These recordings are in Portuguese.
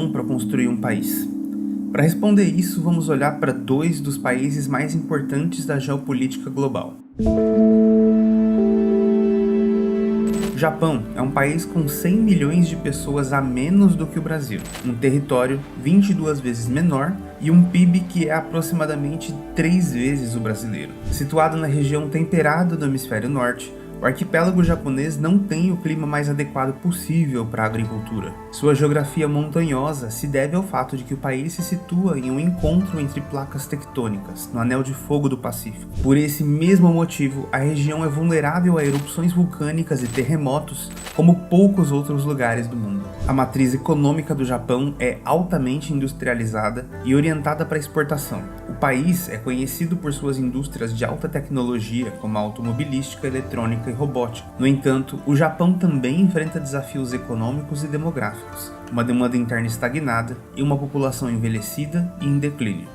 bom para construir um país? Para responder isso, vamos olhar para dois dos países mais importantes da geopolítica global. O Japão é um país com 100 milhões de pessoas a menos do que o Brasil, um território 22 vezes menor e um PIB que é aproximadamente 3 vezes o brasileiro. Situado na região temperada do hemisfério norte, o arquipélago japonês não tem o clima mais adequado possível para a agricultura. Sua geografia montanhosa se deve ao fato de que o país se situa em um encontro entre placas tectônicas, no Anel de Fogo do Pacífico. Por esse mesmo motivo, a região é vulnerável a erupções vulcânicas e terremotos, como poucos outros lugares do mundo. A matriz econômica do Japão é altamente industrializada e orientada para a exportação. O país é conhecido por suas indústrias de alta tecnologia, como a automobilística, eletrônica e robótica. No entanto, o Japão também enfrenta desafios econômicos e demográficos, uma demanda interna estagnada e uma população envelhecida e em declínio.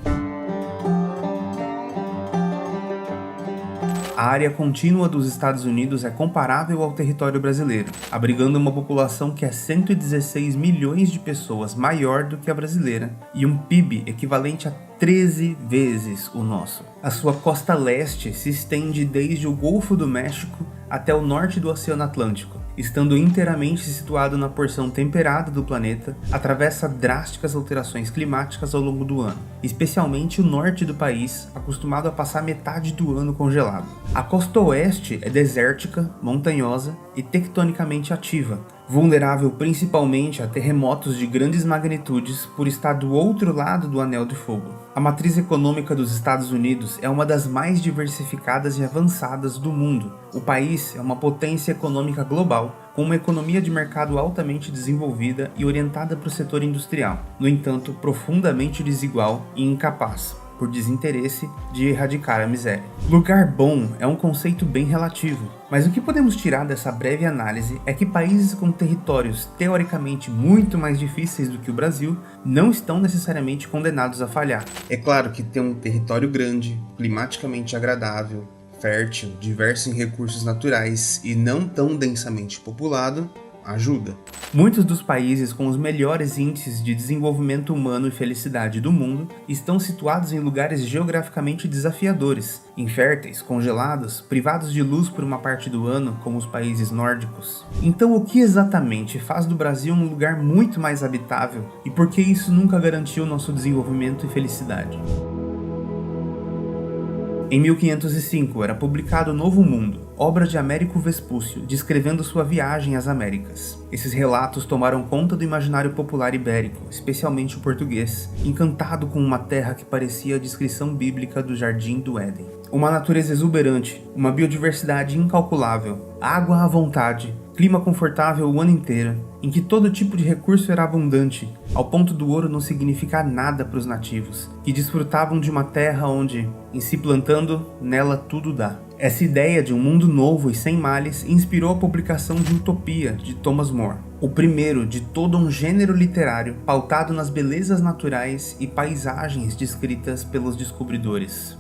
A área contínua dos Estados Unidos é comparável ao território brasileiro, abrigando uma população que é 116 milhões de pessoas maior do que a brasileira e um PIB equivalente a 13 vezes o nosso. A sua costa leste se estende desde o Golfo do México até o norte do Oceano Atlântico. Estando inteiramente situado na porção temperada do planeta, atravessa drásticas alterações climáticas ao longo do ano, especialmente o norte do país, acostumado a passar metade do ano congelado. A costa oeste é desértica, montanhosa e tectonicamente ativa, vulnerável principalmente a terremotos de grandes magnitudes por estar do outro lado do Anel de Fogo. A matriz econômica dos Estados Unidos é uma das mais diversificadas e avançadas do mundo. O país é uma potência econômica global, com uma economia de mercado altamente desenvolvida e orientada para o setor industrial, no entanto, profundamente desigual e incapaz, por desinteresse, de erradicar a miséria. Lugar bom é um conceito bem relativo, mas o que podemos tirar dessa breve análise é que países com territórios teoricamente muito mais difíceis do que o Brasil não estão necessariamente condenados a falhar. É claro que ter um território grande, climaticamente agradável, fértil, diverso em recursos naturais e não tão densamente populado, ajuda. Muitos dos países com os melhores índices de desenvolvimento humano e felicidade do mundo estão situados em lugares geograficamente desafiadores, inférteis, congelados, privados de luz por uma parte do ano, como os países nórdicos. Então, o que exatamente faz do Brasil um lugar muito mais habitável e por que isso nunca garantiu nosso desenvolvimento e felicidade? Em 1505, era publicado O Novo Mundo, obra de Américo Vespúcio, descrevendo sua viagem às Américas. Esses relatos tomaram conta do imaginário popular ibérico, especialmente o português, encantado com uma terra que parecia a descrição bíblica do Jardim do Éden. Uma natureza exuberante, uma biodiversidade incalculável, água à vontade, clima confortável o ano inteiro, em que todo tipo de recurso era abundante, ao ponto do ouro não significar nada para os nativos, que desfrutavam de uma terra onde, em se plantando, nela tudo dá. Essa ideia de um mundo novo e sem males inspirou a publicação de Utopia, de Thomas More, o primeiro de todo um gênero literário pautado nas belezas naturais e paisagens descritas pelos descobridores.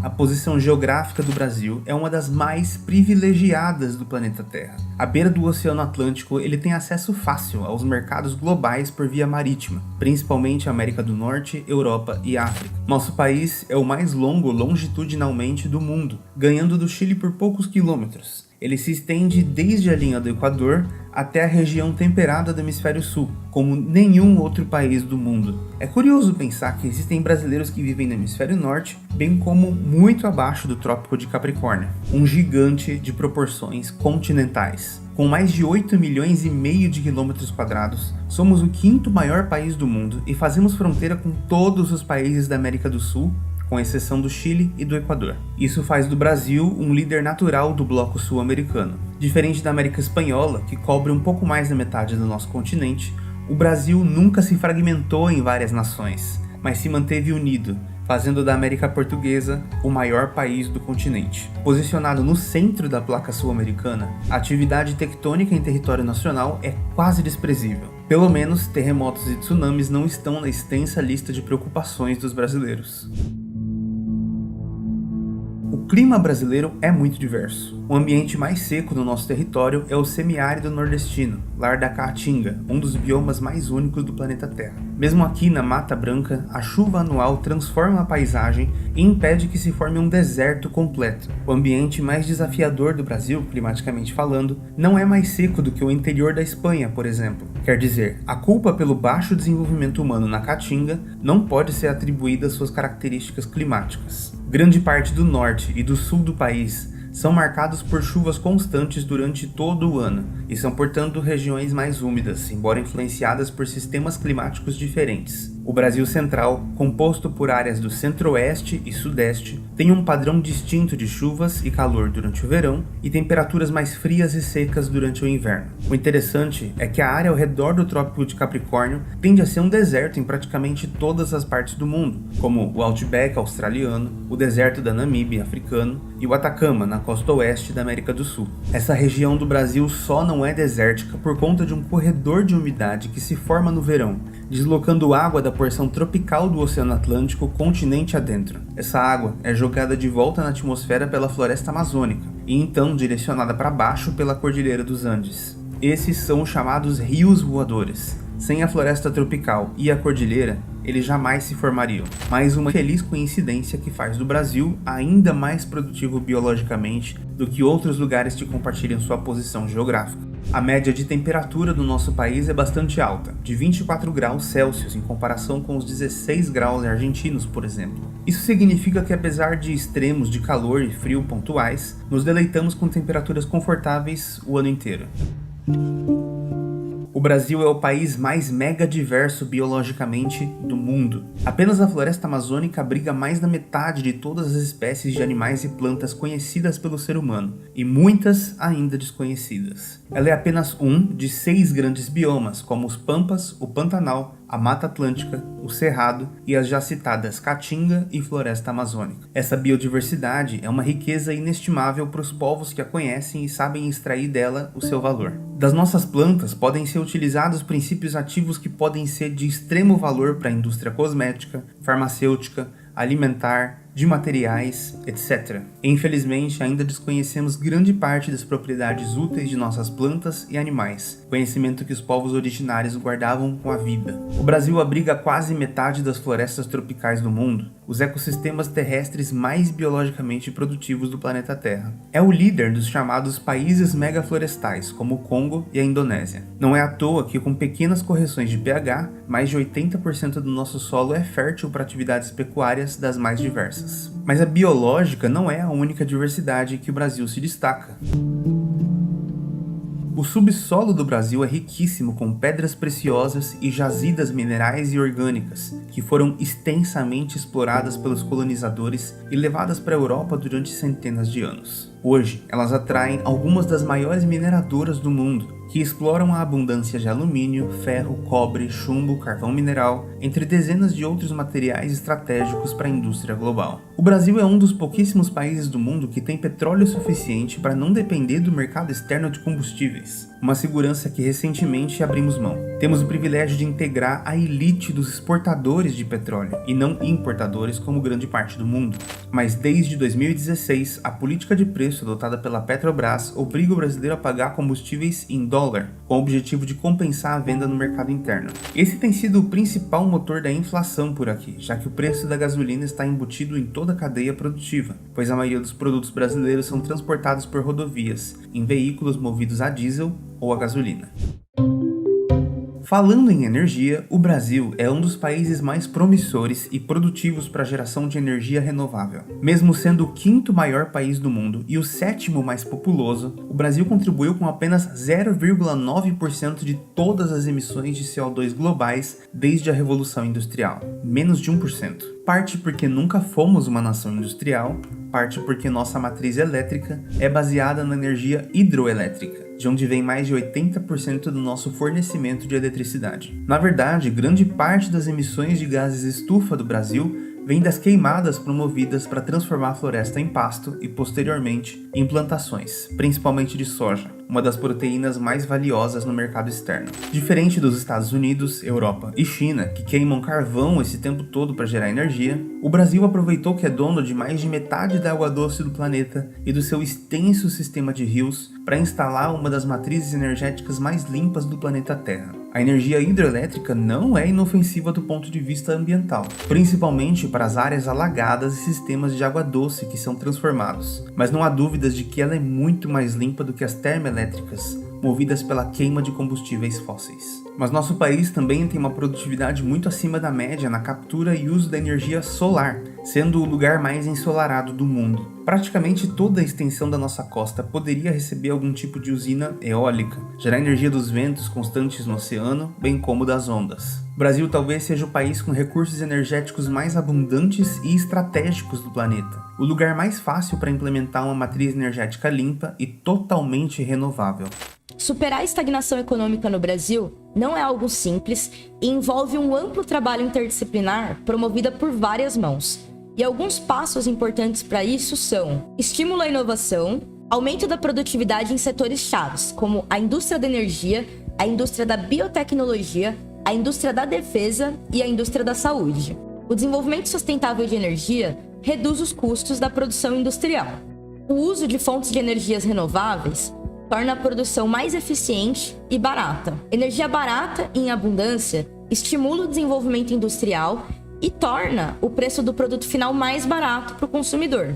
A posição geográfica do Brasil é uma das mais privilegiadas do planeta Terra. À beira do Oceano Atlântico, ele tem acesso fácil aos mercados globais por via marítima, principalmente América do Norte, Europa e África. Nosso país é o mais longo longitudinalmente do mundo, ganhando do Chile por poucos quilômetros. Ele se estende desde a linha do Equador até a região temperada do Hemisfério Sul, como nenhum outro país do mundo. É curioso pensar que existem brasileiros que vivem no Hemisfério Norte, bem como muito abaixo do Trópico de Capricórnio, um gigante de proporções continentais. Com mais de 8 milhões e meio de quilômetros quadrados, somos o quinto maior país do mundo e fazemos fronteira com todos os países da América do Sul, com exceção do Chile e do Equador. Isso faz do Brasil um líder natural do bloco sul-americano. Diferente da América Espanhola, que cobre um pouco mais da metade do nosso continente, o Brasil nunca se fragmentou em várias nações, mas se manteve unido, fazendo da América Portuguesa o maior país do continente. Posicionado no centro da placa sul-americana, a atividade tectônica em território nacional é quase desprezível. Pelo menos, terremotos e tsunamis não estão na extensa lista de preocupações dos brasileiros. O clima brasileiro é muito diverso. O ambiente mais seco do nosso território é o semiárido nordestino, lar da caatinga, um dos biomas mais únicos do planeta Terra. Mesmo aqui na Mata Branca, a chuva anual transforma a paisagem e impede que se forme um deserto completo. O ambiente mais desafiador do Brasil, climaticamente falando, não é mais seco do que o interior da Espanha, por exemplo. Quer dizer, a culpa pelo baixo desenvolvimento humano na Caatinga não pode ser atribuída às suas características climáticas. Grande parte do norte e do sul do país são marcados por chuvas constantes durante todo o ano e são, portanto, regiões mais úmidas, embora influenciadas por sistemas climáticos diferentes. O Brasil Central, composto por áreas do Centro-Oeste e Sudeste, tem um padrão distinto de chuvas e calor durante o verão e temperaturas mais frias e secas durante o inverno. O interessante é que a área ao redor do Trópico de Capricórnio tende a ser um deserto em praticamente todas as partes do mundo, como o Outback australiano, o deserto da Namíbia africano e o Atacama, na costa oeste da América do Sul. Essa região do Brasil só não é desértica por conta de um corredor de umidade que se forma no verão, deslocando água da porção tropical do Oceano Atlântico continente adentro. Essa água é jogada de volta na atmosfera pela floresta amazônica e então direcionada para baixo pela Cordilheira dos Andes. Esses são os chamados rios voadores. Sem a floresta tropical e a cordilheira, eles jamais se formariam. Mais uma feliz coincidência que faz do Brasil ainda mais produtivo biologicamente do que outros lugares que compartilham sua posição geográfica. A média de temperatura do nosso país é bastante alta, de 24 graus Celsius em comparação com os 16 graus argentinos, por exemplo. Isso significa que, apesar de extremos de calor e frio pontuais, nos deleitamos com temperaturas confortáveis o ano inteiro. O Brasil é o país mais mega diverso biologicamente do mundo. Apenas a floresta amazônica abriga mais da metade de todas as espécies de animais e plantas conhecidas pelo ser humano, e muitas ainda desconhecidas. Ela é apenas um de 6 grandes biomas, como os Pampas, o Pantanal, a Mata Atlântica, o Cerrado e as já citadas Caatinga e Floresta Amazônica. Essa biodiversidade é uma riqueza inestimável para os povos que a conhecem e sabem extrair dela o seu valor. Das nossas plantas podem ser utilizados princípios ativos que podem ser de extremo valor para a indústria cosmética, farmacêutica, alimentar, de materiais, etc. Infelizmente, ainda desconhecemos grande parte das propriedades úteis de nossas plantas e animais, conhecimento que os povos originários guardavam com a vida. O Brasil abriga quase metade das florestas tropicais do mundo, os ecossistemas terrestres mais biologicamente produtivos do planeta Terra. É o líder dos chamados países megaflorestais, como o Congo e a Indonésia. Não é à toa que, com pequenas correções de pH, mais de 80% do nosso solo é fértil para atividades pecuárias das mais diversas. Mas a biológica não é a única diversidade que o Brasil se destaca. O subsolo do Brasil é riquíssimo com pedras preciosas e jazidas minerais e orgânicas, que foram extensamente exploradas pelos colonizadores e levadas para a Europa durante centenas de anos. Hoje, elas atraem algumas das maiores mineradoras do mundo, que exploram a abundância de alumínio, ferro, cobre, chumbo, carvão mineral, entre dezenas de outros materiais estratégicos para a indústria global. O Brasil é um dos pouquíssimos países do mundo que tem petróleo suficiente para não depender do mercado externo de combustíveis, uma segurança que recentemente abrimos mão. Temos o privilégio de integrar a elite dos exportadores de petróleo, e não importadores como grande parte do mundo. Mas desde 2016, a política de preço adotada pela Petrobras obriga o brasileiro a pagar combustíveis em dólar, com o objetivo de compensar a venda no mercado interno. Esse tem sido o principal motor da inflação por aqui, já que o preço da gasolina está embutido em toda a cadeia produtiva, pois a maioria dos produtos brasileiros são transportados por rodovias, em veículos movidos a diesel ou a gasolina. Falando em energia, o Brasil é um dos países mais promissores e produtivos para a geração de energia renovável. Mesmo sendo o 5º maior país do mundo e o 7º mais populoso, o Brasil contribuiu com apenas 0,9% de todas as emissões de CO2 globais desde a Revolução Industrial, menos de 1%. Parte porque nunca fomos uma nação industrial, parte porque nossa matriz elétrica é baseada na energia hidroelétrica, de onde vem mais de 80% do nosso fornecimento de eletricidade. Na verdade, grande parte das emissões de gases estufa do Brasil vem das queimadas promovidas para transformar a floresta em pasto e, posteriormente, em plantações, principalmente de soja. uma das proteínas mais valiosas no mercado externo. Diferente dos Estados Unidos, Europa e China, que queimam carvão esse tempo todo para gerar energia, o Brasil aproveitou que é dono de mais de metade da água doce do planeta e do seu extenso sistema de rios para instalar uma das matrizes energéticas mais limpas do planeta Terra. A energia hidrelétrica não é inofensiva do ponto de vista ambiental, principalmente para as áreas alagadas e sistemas de água doce que são transformados, mas não há dúvidas de que ela é muito mais limpa do que as termoelétricas, movidas pela queima de combustíveis fósseis. Mas nosso país também tem uma produtividade muito acima da média na captura e uso da energia solar, sendo o lugar mais ensolarado do mundo. Praticamente toda a extensão da nossa costa poderia receber algum tipo de usina eólica, gerar energia dos ventos constantes no oceano, bem como das ondas. O Brasil talvez seja o país com recursos energéticos mais abundantes e estratégicos do planeta, o lugar mais fácil para implementar uma matriz energética limpa e totalmente renovável. Superar a estagnação econômica no Brasil não é algo simples e envolve um amplo trabalho interdisciplinar promovido por várias mãos. E alguns passos importantes para isso são estímulo à inovação, aumento da produtividade em setores chaves, como a indústria da energia, a indústria da biotecnologia, a indústria da defesa e a indústria da saúde. O desenvolvimento sustentável de energia reduz os custos da produção industrial. O uso de fontes de energias renováveis torna a produção mais eficiente e barata. Energia barata e em abundância estimula o desenvolvimento industrial e torna o preço do produto final mais barato para o consumidor.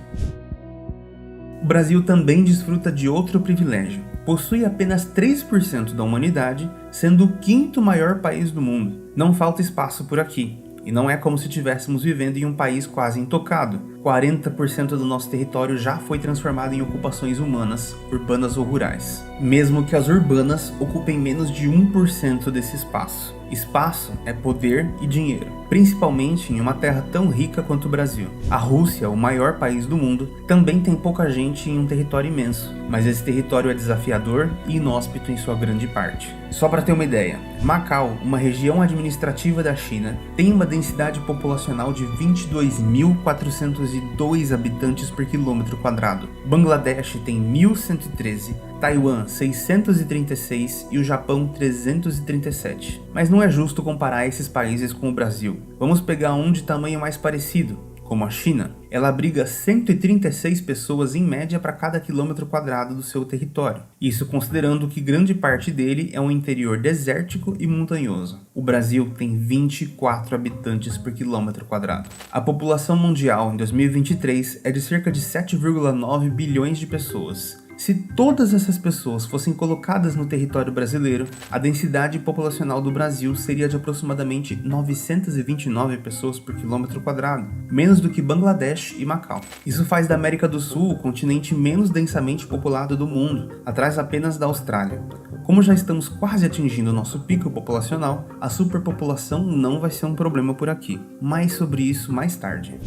O Brasil também desfruta de outro privilégio. Possui apenas 3% da humanidade, sendo o quinto maior país do mundo. Não falta espaço por aqui. E não é como se estivéssemos vivendo em um país quase intocado. 40% do nosso território já foi transformado em ocupações humanas, urbanas ou rurais. Mesmo que as urbanas ocupem menos de 1% desse espaço. Espaço é poder e dinheiro, principalmente em uma terra tão rica quanto o Brasil. A Rússia, o maior país do mundo, também tem pouca gente em um território imenso, mas esse território é desafiador e inóspito em sua grande parte. Só para ter uma ideia, Macau, uma região administrativa da China, tem uma densidade populacional de 22.402 habitantes por quilômetro quadrado. Bangladesh tem 1.113, Taiwan 636 e o Japão 337. Mas não é justo comparar esses países com o Brasil. Vamos pegar um de tamanho mais parecido, como a China. Ela abriga 136 pessoas em média para cada quilômetro quadrado do seu território. Isso considerando que grande parte dele é um interior desértico e montanhoso. O Brasil tem 24 habitantes por quilômetro quadrado. A população mundial em 2023 é de cerca de 7,9 bilhões de pessoas. Se todas essas pessoas fossem colocadas no território brasileiro, a densidade populacional do Brasil seria de aproximadamente 929 pessoas por quilômetro quadrado, menos do que Bangladesh e Macau. Isso faz da América do Sul o continente menos densamente populado do mundo, atrás apenas da Austrália. Como já estamos quase atingindo o nosso pico populacional, a superpopulação não vai ser um problema por aqui. Mais sobre isso mais tarde.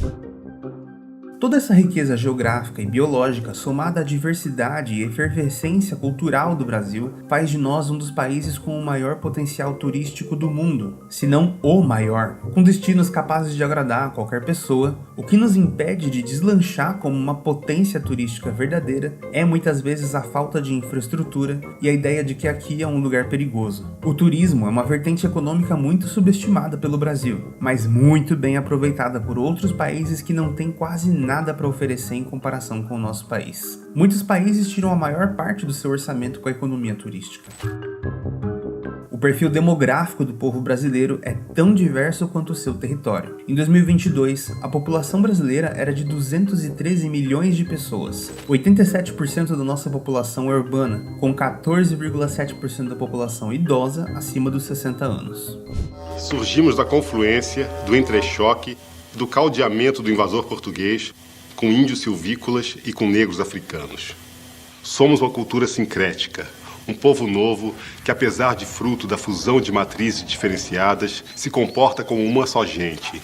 Toda essa riqueza geográfica e biológica, somada à diversidade e efervescência cultural do Brasil, faz de nós um dos países com o maior potencial turístico do mundo, se não o maior, com destinos capazes de agradar qualquer pessoa. O que nos impede de deslanchar como uma potência turística verdadeira é muitas vezes a falta de infraestrutura e a ideia de que aqui é um lugar perigoso. O turismo é uma vertente econômica muito subestimada pelo Brasil, mas muito bem aproveitada por outros países que não têm quase nada para oferecer em comparação com o nosso país. Muitos países tiram a maior parte do seu orçamento com a economia turística. O perfil demográfico do povo brasileiro é tão diverso quanto o seu território. Em 2022, a população brasileira era de 213 milhões de pessoas. 87% da nossa população é urbana, com 14,7% da população idosa acima dos 60 anos. Surgimos da confluência, do entrechoque, do caldeamento do invasor português com índios silvícolas e com negros africanos. Somos uma cultura sincrética, um povo novo que, apesar de fruto da fusão de matrizes diferenciadas, se comporta como uma só gente,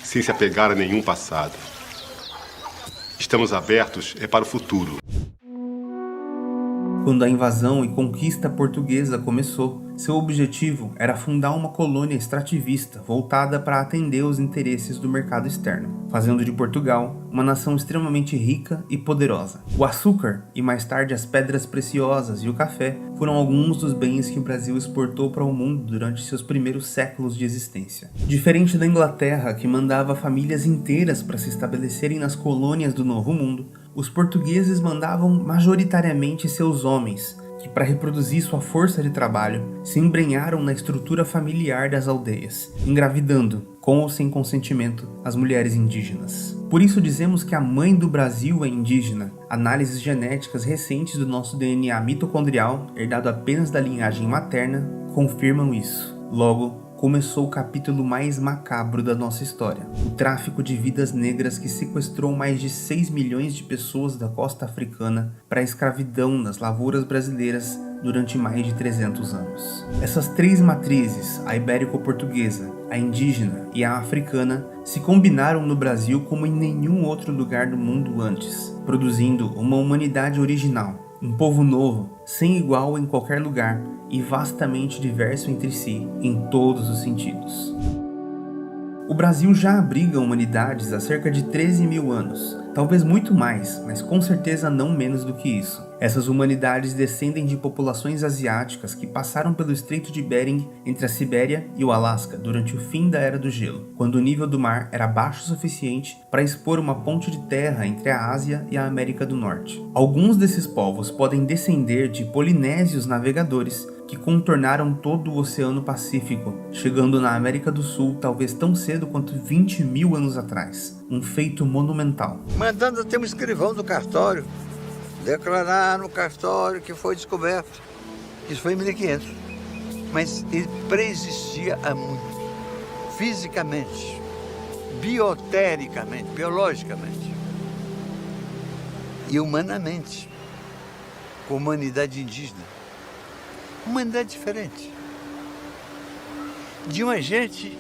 sem se apegar a nenhum passado. Estamos abertos para o futuro. Quando a invasão e conquista portuguesa começou, seu objetivo era fundar uma colônia extrativista voltada para atender os interesses do mercado externo, fazendo de Portugal uma nação extremamente rica e poderosa. O açúcar e mais tarde as pedras preciosas e o café foram alguns dos bens que o Brasil exportou para o mundo durante seus primeiros séculos de existência. Diferente da Inglaterra, que mandava famílias inteiras para se estabelecerem nas colônias do Novo Mundo, os portugueses mandavam majoritariamente seus homens, que para reproduzir sua força de trabalho, se embrenharam na estrutura familiar das aldeias, engravidando, com ou sem consentimento, as mulheres indígenas. Por isso dizemos que a mãe do Brasil é indígena. Análises genéticas recentes do nosso DNA mitocondrial, herdado apenas da linhagem materna, confirmam isso. Logo, começou o capítulo mais macabro da nossa história. O tráfico de vidas negras que sequestrou mais de 6 milhões de pessoas da costa africana para a escravidão nas lavouras brasileiras durante mais de 300 anos. Essas três matrizes, a ibérico-portuguesa, a indígena e a africana, se combinaram no Brasil como em nenhum outro lugar do mundo antes, produzindo uma humanidade original. Um povo novo, sem igual em qualquer lugar e vastamente diverso entre si, em todos os sentidos. O Brasil já abriga humanidades há cerca de 13 mil anos, talvez muito mais, mas com certeza não menos do que isso. Essas humanidades descendem de populações asiáticas que passaram pelo Estreito de Bering entre a Sibéria e o Alasca durante o fim da Era do Gelo, quando o nível do mar era baixo o suficiente para expor uma ponte de terra entre a Ásia e a América do Norte. Alguns desses povos podem descender de polinésios navegadores que contornaram todo o Oceano Pacífico, chegando na América do Sul talvez tão cedo quanto 20 mil anos atrás. Um feito monumental. Mandando ter um escrivão do cartório declarar no cartório que foi descoberto. Isso foi em 1500. Mas ele preexistia há muito. Fisicamente, biotericamente, biologicamente e humanamente, com a humanidade indígena. Humanidade diferente. De uma gente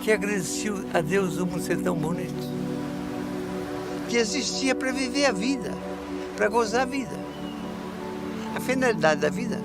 que agradecia a Deus o mundo ser tão bonito. Que existia para viver a vida, para gozar a vida. A finalidade da vida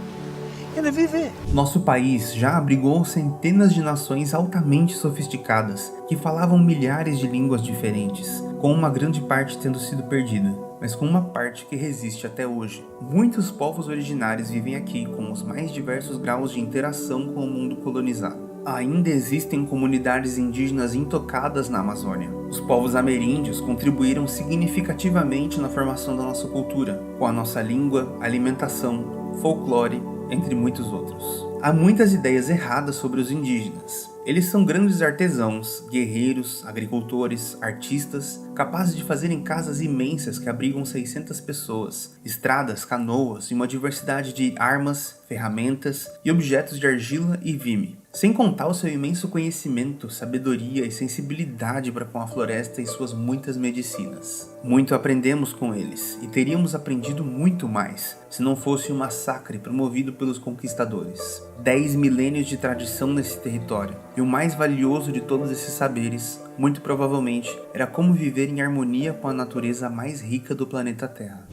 era viver. Nosso país já abrigou centenas de nações altamente sofisticadas, que falavam milhares de línguas diferentes, com uma grande parte tendo sido perdida, mas com uma parte que resiste até hoje. Muitos povos originários vivem aqui com os mais diversos graus de interação com o mundo colonizado. Ainda existem comunidades indígenas intocadas na Amazônia. Os povos ameríndios contribuíram significativamente na formação da nossa cultura, com a nossa língua, alimentação, folclore, entre muitos outros. Há muitas ideias erradas sobre os indígenas. Eles são grandes artesãos, guerreiros, agricultores, artistas, capazes de fazerem casas imensas que abrigam 600 pessoas, estradas, canoas e uma diversidade de armas, ferramentas e objetos de argila e vime. Sem contar o seu imenso conhecimento, sabedoria e sensibilidade para com a floresta e suas muitas medicinas. Muito aprendemos com eles, e teríamos aprendido muito mais, se não fosse um massacre promovido pelos conquistadores. 10 milênios de tradição nesse território, e o mais valioso de todos esses saberes, muito provavelmente, era como viver em harmonia com a natureza mais rica do planeta Terra.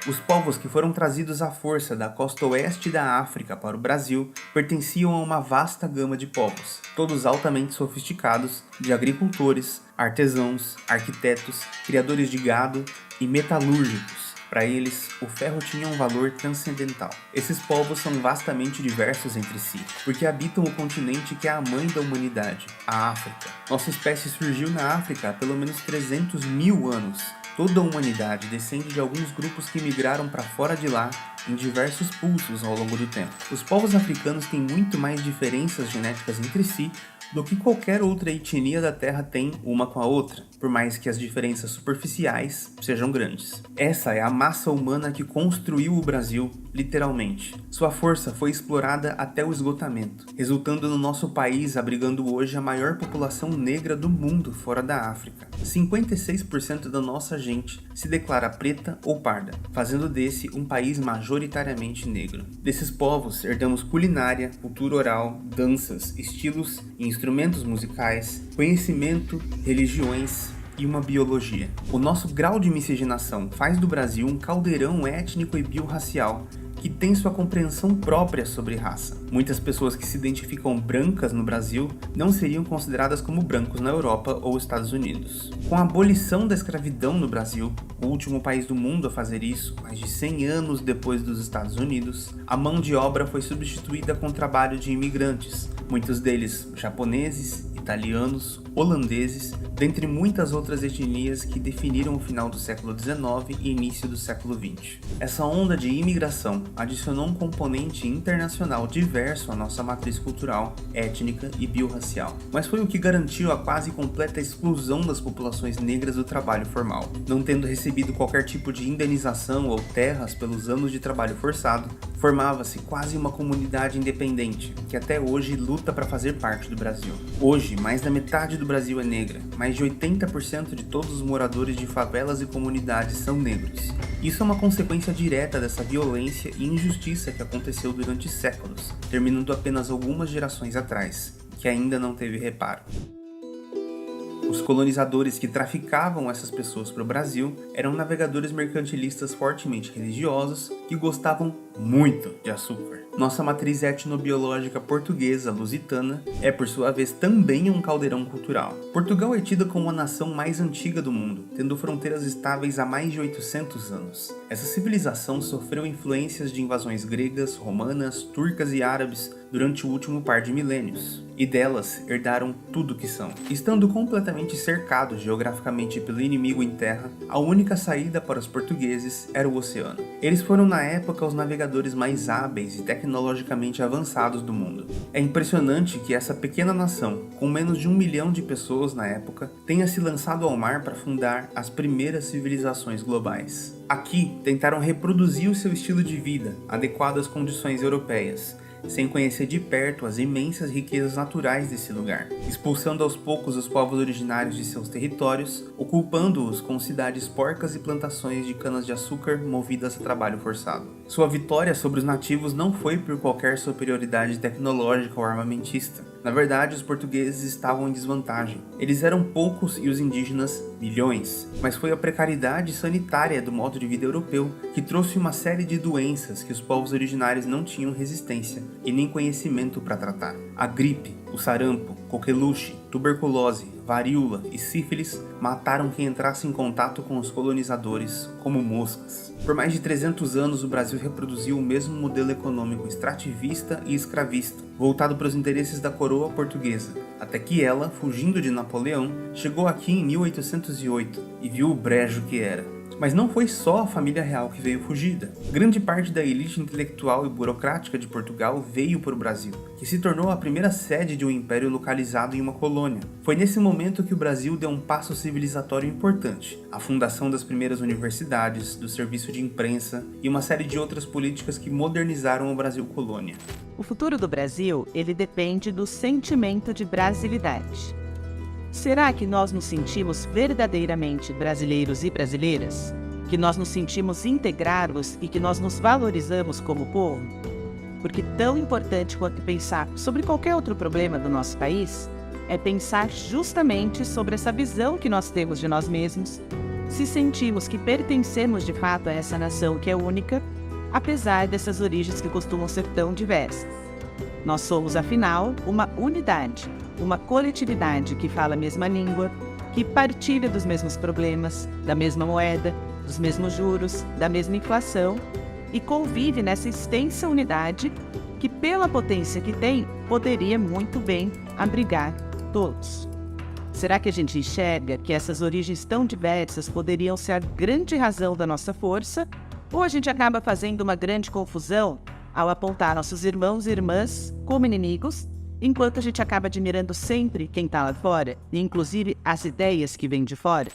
Os povos que foram trazidos à força da costa oeste da África para o Brasil pertenciam a uma vasta gama de povos, todos altamente sofisticados, de agricultores, artesãos, arquitetos, criadores de gado e metalúrgicos. Para eles, o ferro tinha um valor transcendental. Esses povos são vastamente diversos entre si, porque habitam o continente que é a mãe da humanidade, a África. Nossa espécie surgiu na África há pelo menos 300 mil anos. Toda a humanidade descende de alguns grupos que migraram para fora de lá em diversos pulsos ao longo do tempo. Os povos africanos têm muito mais diferenças genéticas entre si do que qualquer outra etnia da Terra tem uma com a outra, por mais que as diferenças superficiais sejam grandes. Essa é a massa humana que construiu o Brasil, literalmente. Sua força foi explorada até o esgotamento, resultando no nosso país abrigando hoje a maior população negra do mundo fora da África. 56% da nossa gente se declara preta ou parda, fazendo desse um país majoritariamente negro. Desses povos, herdamos culinária, cultura oral, danças, estilos e instrumentos musicais, conhecimento, religiões, e uma biologia. O nosso grau de miscigenação faz do Brasil um caldeirão étnico e biorracial que tem sua compreensão própria sobre raça. Muitas pessoas que se identificam brancas no Brasil não seriam consideradas como brancos na Europa ou Estados Unidos. Com a abolição da escravidão no Brasil, o último país do mundo a fazer isso, mais de 100 anos depois dos Estados Unidos, a mão de obra foi substituída com o trabalho de imigrantes, muitos deles japoneses, italianos, holandeses, dentre muitas outras etnias que definiram o final do século XIX e início do século XX. Essa onda de imigração adicionou um componente internacional diverso à nossa matriz cultural, étnica e biorracial, mas foi o que garantiu a quase completa exclusão das populações negras do trabalho formal. Não tendo recebido qualquer tipo de indenização ou terras pelos anos de trabalho forçado, formava-se quase uma comunidade independente, que até hoje luta para fazer parte do Brasil. Hoje, mais da metade do Brasil é negra, mais de 80% de todos os moradores de favelas e comunidades são negros. Isso é uma consequência direta dessa violência e injustiça que aconteceu durante séculos, terminando apenas algumas gerações atrás, que ainda não teve reparo. Os colonizadores que traficavam essas pessoas para o Brasil eram navegadores mercantilistas fortemente religiosos que gostavam muito de açúcar. Nossa matriz etnobiológica portuguesa lusitana é, por sua vez, também um caldeirão cultural. Portugal é tida como a nação mais antiga do mundo, tendo fronteiras estáveis há mais de 800 anos. Essa civilização sofreu influências de invasões gregas, romanas, turcas e árabes durante o último par de milênios, e delas herdaram tudo que são. Estando completamente cercados geograficamente pelo inimigo em terra, a única saída para os portugueses era o oceano. Eles foram na época os navegadores mais hábeis e tecnologicamente avançados do mundo. É impressionante que essa pequena nação, com menos de 1 milhão de pessoas na época, tenha se lançado ao mar para fundar as primeiras civilizações globais. Aqui, tentaram reproduzir o seu estilo de vida, adequado às condições europeias, sem conhecer de perto as imensas riquezas naturais desse lugar, expulsando aos poucos os povos originários de seus territórios, ocupando-os com cidades porcas e plantações de canas-de-açúcar movidas a trabalho forçado. Sua vitória sobre os nativos não foi por qualquer superioridade tecnológica ou armamentista. Na verdade, os portugueses estavam em desvantagem. Eles eram poucos e os indígenas milhões, mas foi a precariedade sanitária do modo de vida europeu que trouxe uma série de doenças que os povos originários não tinham resistência e nem conhecimento para tratar. A gripe, o sarampo, coqueluche, tuberculose, varíola e sífilis mataram quem entrasse em contato com os colonizadores como moscas. Por mais de 300 anos, o Brasil reproduziu o mesmo modelo econômico extrativista e escravista, voltado para os interesses da coroa portuguesa, até que ela, fugindo de Napoleão, chegou aqui em 1808 e viu o brejo que era. Mas não foi só a família real que veio fugida. Grande parte da elite intelectual e burocrática de Portugal veio para o Brasil, que se tornou a primeira sede de um império localizado em uma colônia. Foi nesse momento que o Brasil deu um passo civilizatório importante, a fundação das primeiras universidades, do serviço de imprensa e uma série de outras políticas que modernizaram o Brasil colônia. O futuro do Brasil, ele depende do sentimento de brasilidade. Será que nós nos sentimos verdadeiramente brasileiros e brasileiras? Que nós nos sentimos integrados e que nós nos valorizamos como povo? Porque tão importante quanto pensar sobre qualquer outro problema do nosso país, é pensar justamente sobre essa visão que nós temos de nós mesmos, se sentimos que pertencemos de fato a essa nação que é única, apesar dessas origens que costumam ser tão diversas. Nós somos, afinal, uma unidade, uma coletividade que fala a mesma língua, que partilha dos mesmos problemas, da mesma moeda, dos mesmos juros, da mesma inflação e convive nessa extensa unidade que, pela potência que tem, poderia muito bem abrigar todos. Será que a gente enxerga que essas origens tão diversas poderiam ser a grande razão da nossa força? Ou a gente acaba fazendo uma grande confusão ao apontar nossos irmãos e irmãs como inimigos, enquanto a gente acaba admirando sempre quem está lá fora, e inclusive as ideias que vêm de fora?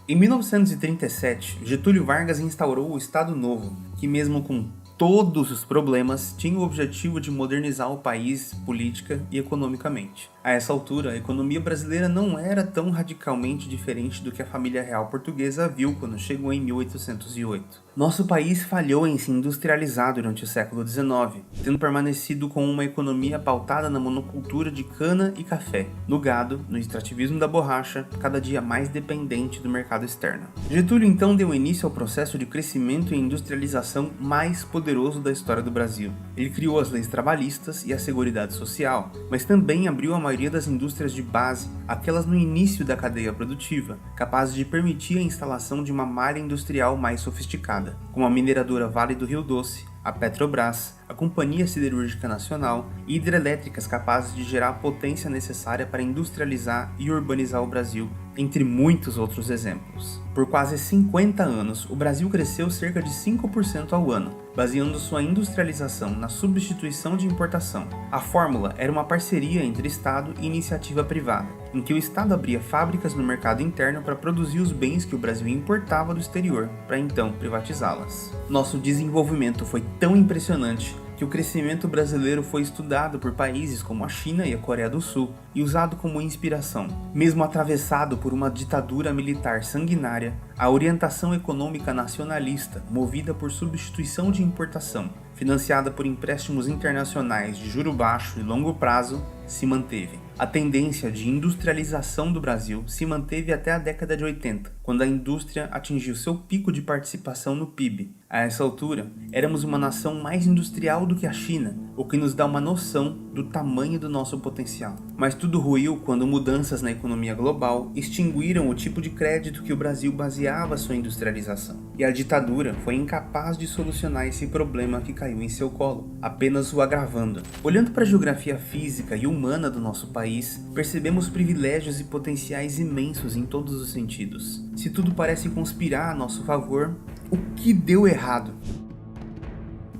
Em 1937, Getúlio Vargas instaurou o Estado Novo, que mesmo com todos os problemas, tinha o objetivo de modernizar o país política e economicamente. A essa altura, a economia brasileira não era tão radicalmente diferente do que a família real portuguesa viu quando chegou em 1808. Nosso país falhou em se industrializar durante o século XIX, tendo permanecido com uma economia pautada na monocultura de cana e café, no gado, no extrativismo da borracha, cada dia mais dependente do mercado externo. Getúlio então deu início ao processo de crescimento e industrialização mais poderoso da história do Brasil. Ele criou as leis trabalhistas e a Seguridade Social, mas também abriu a maioria das indústrias de base, aquelas no início da cadeia produtiva, capazes de permitir a instalação de uma malha industrial mais sofisticada, como a mineradora Vale do Rio Doce, a Petrobras, a Companhia Siderúrgica Nacional e hidrelétricas capazes de gerar a potência necessária para industrializar e urbanizar o Brasil, entre muitos outros exemplos. Por quase 50 anos, o Brasil cresceu cerca de 5% ao ano, baseando sua industrialização na substituição de importação. A fórmula era uma parceria entre Estado e iniciativa privada, em que o Estado abria fábricas no mercado interno para produzir os bens que o Brasil importava do exterior, para então privatizá-las. Nosso desenvolvimento foi tão impressionante que o crescimento brasileiro foi estudado por países como a China e a Coreia do Sul e usado como inspiração. Mesmo atravessado por uma ditadura militar sanguinária, a orientação econômica nacionalista, movida por substituição de importação, financiada por empréstimos internacionais de juro baixo e longo prazo, se manteve. A tendência de industrialização do Brasil se manteve até a década de 80, quando a indústria atingiu seu pico de participação no PIB. A essa altura, éramos uma nação mais industrial do que a China, o que nos dá uma noção do tamanho do nosso potencial. Mas tudo ruiu quando mudanças na economia global extinguiram o tipo de crédito que o Brasil baseava sua industrialização. E a ditadura foi incapaz de solucionar esse problema que caiu em seu colo, apenas o agravando. Olhando para a geografia física e humana do nosso país, percebemos privilégios e potenciais imensos em todos os sentidos. Se tudo parece conspirar a nosso favor, o que deu errado?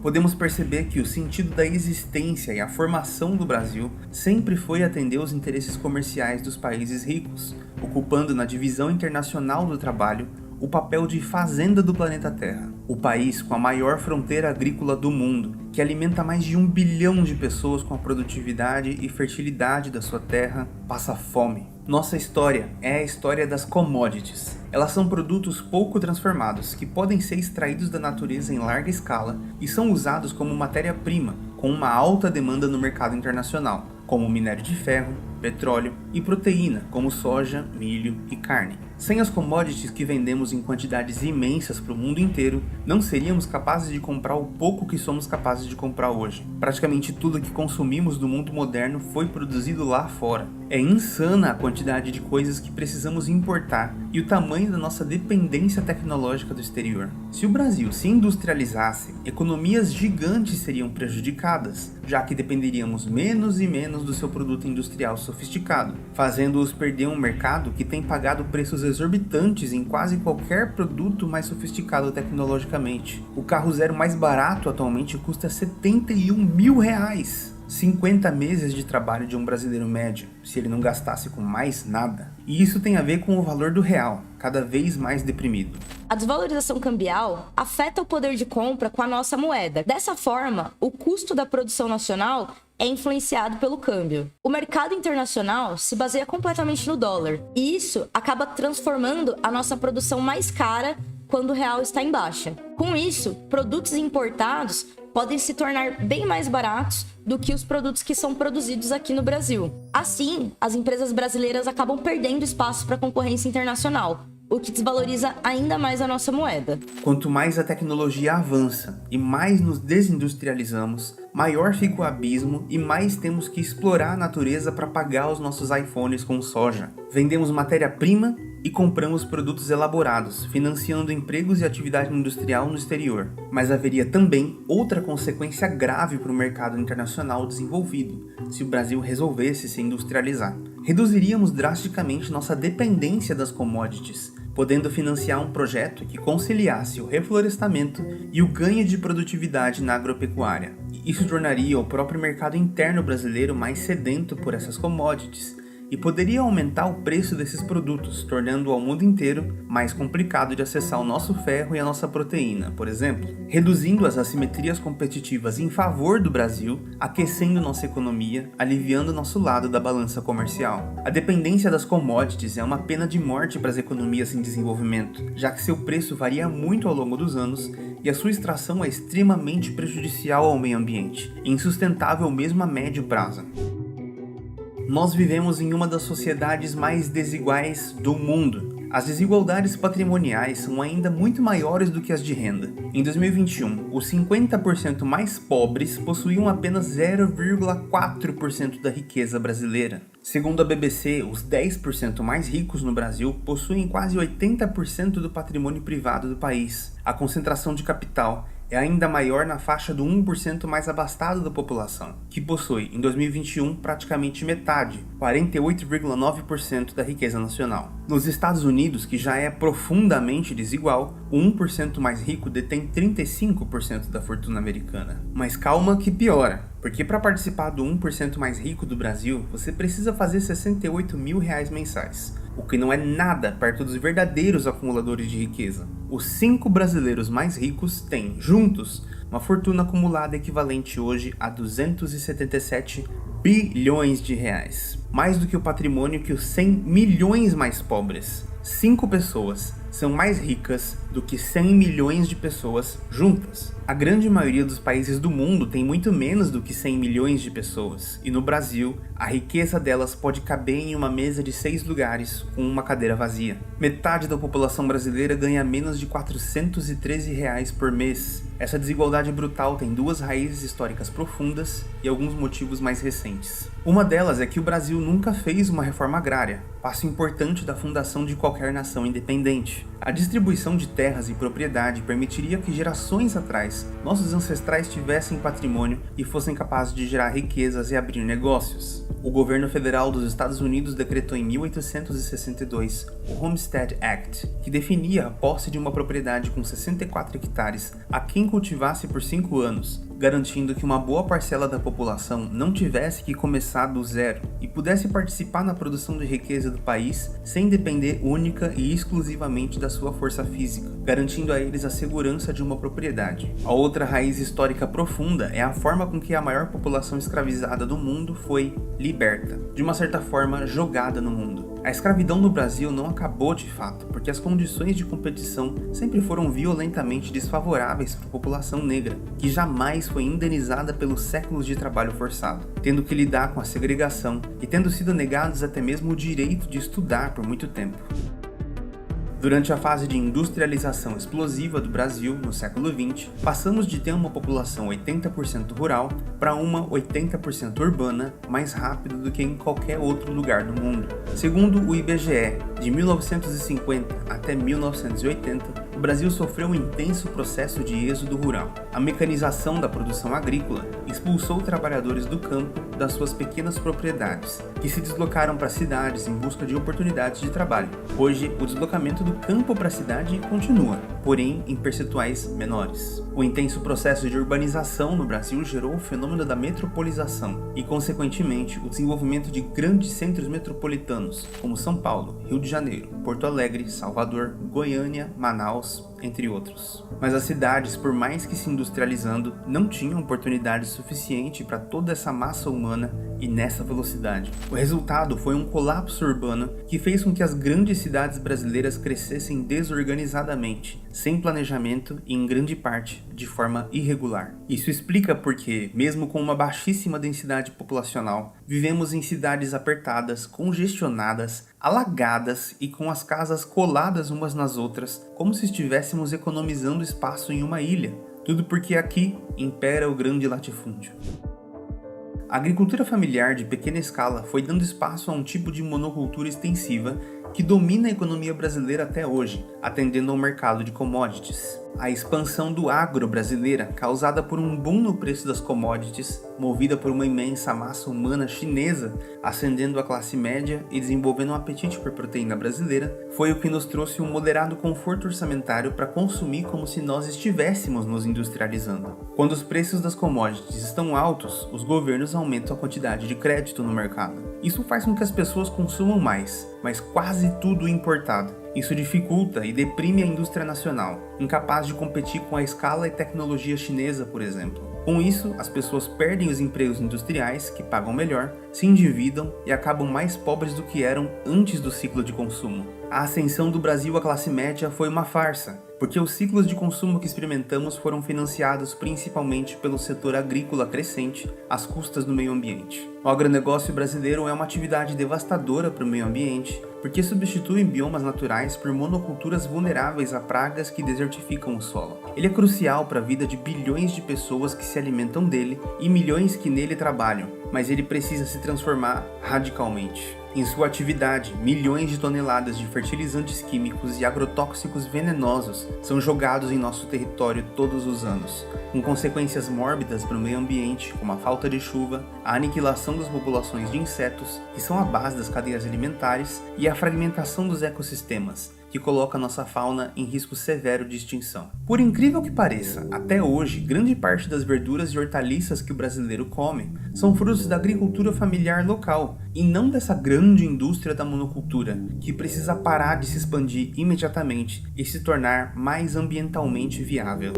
Podemos perceber que o sentido da existência e a formação do Brasil sempre foi atender os interesses comerciais dos países ricos, ocupando na divisão internacional do trabalho o papel de fazenda do planeta Terra. O país com a maior fronteira agrícola do mundo, que alimenta mais de 1 bilhão de pessoas com a produtividade e fertilidade da sua terra, passa fome. Nossa história é a história das commodities. Elas são produtos pouco transformados, que podem ser extraídos da natureza em larga escala e são usados como matéria-prima, com uma alta demanda no mercado internacional, como minério de ferro, petróleo e proteína, como soja, milho e carne. Sem as commodities que vendemos em quantidades imensas para o mundo inteiro, não seríamos capazes de comprar o pouco que somos capazes de comprar hoje. Praticamente tudo que consumimos do mundo moderno foi produzido lá fora. É insana a quantidade de coisas que precisamos importar e o tamanho da nossa dependência tecnológica do exterior. Se o Brasil se industrializasse, economias gigantes seriam prejudicadas, já que dependeríamos menos e menos do seu produto industrial sofisticado, fazendo-os perder um mercado que tem pagado preços exorbitantes em quase qualquer produto mais sofisticado tecnologicamente. O carro zero mais barato atualmente custa R$71 mil. 50 meses de trabalho de um brasileiro médio, se ele não gastasse com mais nada. E isso tem a ver com o valor do real, cada vez mais deprimido. A desvalorização cambial afeta o poder de compra com a nossa moeda. Dessa forma, o custo da produção nacional é influenciado pelo câmbio. O mercado internacional se baseia completamente no dólar, e isso acaba transformando a nossa produção mais cara quando o real está em baixa. Com isso, produtos importados podem se tornar bem mais baratos do que os produtos que são produzidos aqui no Brasil. Assim, as empresas brasileiras acabam perdendo espaço para a concorrência internacional, o que desvaloriza ainda mais a nossa moeda. Quanto mais a tecnologia avança e mais nos desindustrializamos, maior fica o abismo e mais temos que explorar a natureza para pagar os nossos iPhones com soja. Vendemos matéria-prima e compramos produtos elaborados, financiando empregos e atividade industrial no exterior. Mas haveria também outra consequência grave para o mercado internacional desenvolvido, se o Brasil resolvesse se industrializar. Reduziríamos drasticamente nossa dependência das commodities, podendo financiar um projeto que conciliasse o reflorestamento e o ganho de produtividade na agropecuária. Isso tornaria o próprio mercado interno brasileiro mais sedento por essas commodities, e poderia aumentar o preço desses produtos, tornando ao mundo inteiro mais complicado de acessar o nosso ferro e a nossa proteína, por exemplo, reduzindo as assimetrias competitivas em favor do Brasil, aquecendo nossa economia, aliviando nosso lado da balança comercial. A dependência das commodities é uma pena de morte para as economias em desenvolvimento, já que seu preço varia muito ao longo dos anos e a sua extração é extremamente prejudicial ao meio ambiente, e insustentável mesmo a médio prazo. Nós vivemos em uma das sociedades mais desiguais do mundo. As desigualdades patrimoniais são ainda muito maiores do que as de renda. Em 2021, os 50% mais pobres possuíam apenas 0,4% da riqueza brasileira. Segundo a BBC, os 10% mais ricos no Brasil possuem quase 80% do patrimônio privado do país. A concentração de capital é ainda maior na faixa do 1% mais abastado da população, que possui, em 2021, praticamente metade, 48,9% da riqueza nacional. Nos Estados Unidos, que já é profundamente desigual, o 1% mais rico detém 35% da fortuna americana. Mas calma que piora, porque para participar do 1% mais rico do Brasil, você precisa fazer R$68 mil mensais, o que não é nada perto dos verdadeiros acumuladores de riqueza. Os 5 brasileiros mais ricos têm, juntos, uma fortuna acumulada equivalente hoje a 277 bilhões de reais. Mais do que o patrimônio que os 100 milhões mais pobres. 5 pessoas são mais ricas do que 100 milhões de pessoas juntas. A grande maioria dos países do mundo tem muito menos do que 100 milhões de pessoas, e no Brasil, a riqueza delas pode caber em uma mesa de 6 lugares, com uma cadeira vazia. Metade da população brasileira ganha menos de R$413 por mês. Essa desigualdade brutal tem 2 raízes históricas profundas e alguns motivos mais recentes. Uma delas é que o Brasil nunca fez uma reforma agrária, passo importante da fundação de qualquer nação independente. A distribuição de terras e propriedade permitiria que gerações atrás nossos ancestrais tivessem patrimônio e fossem capazes de gerar riquezas e abrir negócios. O governo federal dos Estados Unidos decretou em 1862 o Homestead Act, que definia a posse de uma propriedade com 64 hectares a quem cultivasse por 5 anos, garantindo que uma boa parcela da população não tivesse que começar do zero e pudesse participar na produção de riqueza do país sem depender única e exclusivamente da sua força física, garantindo a eles a segurança de uma propriedade. A outra raiz histórica profunda é a forma com que a maior população escravizada do mundo foi liberta, de uma certa forma jogada no mundo. A escravidão no Brasil não acabou de fato, porque as condições de competição sempre foram violentamente desfavoráveis para a população negra, que jamais foi indenizada pelos séculos de trabalho forçado, tendo que lidar com a segregação e tendo sido negados até mesmo o direito de estudar por muito tempo. Durante a fase de industrialização explosiva do Brasil, no século XX, passamos de ter uma população 80% rural para uma 80% urbana mais rápido do que em qualquer outro lugar do mundo. Segundo o IBGE, de 1950 até 1980, o Brasil sofreu um intenso processo de êxodo rural. A mecanização da produção agrícola expulsou trabalhadores do campo das suas pequenas propriedades, que se deslocaram para cidades em busca de oportunidades de trabalho. Hoje, o deslocamento do campo para a cidade continua, porém em percentuais menores. O intenso processo de urbanização no Brasil gerou o fenômeno da metropolização e, consequentemente, o desenvolvimento de grandes centros metropolitanos, como São Paulo, Rio de Janeiro, Porto Alegre, Salvador, Goiânia, Manaus, entre outros. Mas as cidades, por mais que se industrializando, não tinham oportunidade suficiente para toda essa massa humana e nessa velocidade. O resultado foi um colapso urbano que fez com que as grandes cidades brasileiras crescessem desorganizadamente, sem planejamento e, em grande parte, de forma irregular. Isso explica porque, mesmo com uma baixíssima densidade populacional, vivemos em cidades apertadas, congestionadas, alagadas e com as casas coladas umas nas outras, como se estivéssemos economizando espaço em uma ilha. Tudo porque aqui impera o grande latifúndio. A agricultura familiar de pequena escala foi dando espaço a um tipo de monocultura extensiva que domina a economia brasileira até hoje, atendendo ao mercado de commodities. A expansão do agro brasileira, causada por um boom no preço das commodities, movida por uma imensa massa humana chinesa ascendendo a classe média e desenvolvendo um apetite por proteína brasileira, foi o que nos trouxe um moderado conforto orçamentário para consumir como se nós estivéssemos nos industrializando. Quando os preços das commodities estão altos, os governos aumentam a quantidade de crédito no mercado. Isso faz com que as pessoas consumam mais, mas quase tudo importado. Isso dificulta e deprime a indústria nacional, incapaz de competir com a escala e tecnologia chinesa, por exemplo. Com isso, as pessoas perdem os empregos industriais, que pagam melhor, se endividam e acabam mais pobres do que eram antes do ciclo de consumo. A ascensão do Brasil à classe média foi uma farsa, porque os ciclos de consumo que experimentamos foram financiados principalmente pelo setor agrícola crescente, às custas do meio ambiente. O agronegócio brasileiro é uma atividade devastadora para o meio ambiente, porque substitui biomas naturais por monoculturas vulneráveis a pragas que desertificam o solo. Ele é crucial para a vida de bilhões de pessoas que se alimentam dele e milhões que nele trabalham, mas ele precisa se transformar radicalmente. Em sua atividade, milhões de toneladas de fertilizantes químicos e agrotóxicos venenosos são jogados em nosso território todos os anos, com consequências mórbidas para o meio ambiente, como a falta de chuva, a aniquilação das populações de insetos, que são a base das cadeias alimentares, e a fragmentação dos ecossistemas, que coloca nossa fauna em risco severo de extinção. Por incrível que pareça, até hoje, grande parte das verduras e hortaliças que o brasileiro come são frutos da agricultura familiar local, e não dessa grande indústria da monocultura, que precisa parar de se expandir imediatamente e se tornar mais ambientalmente viável.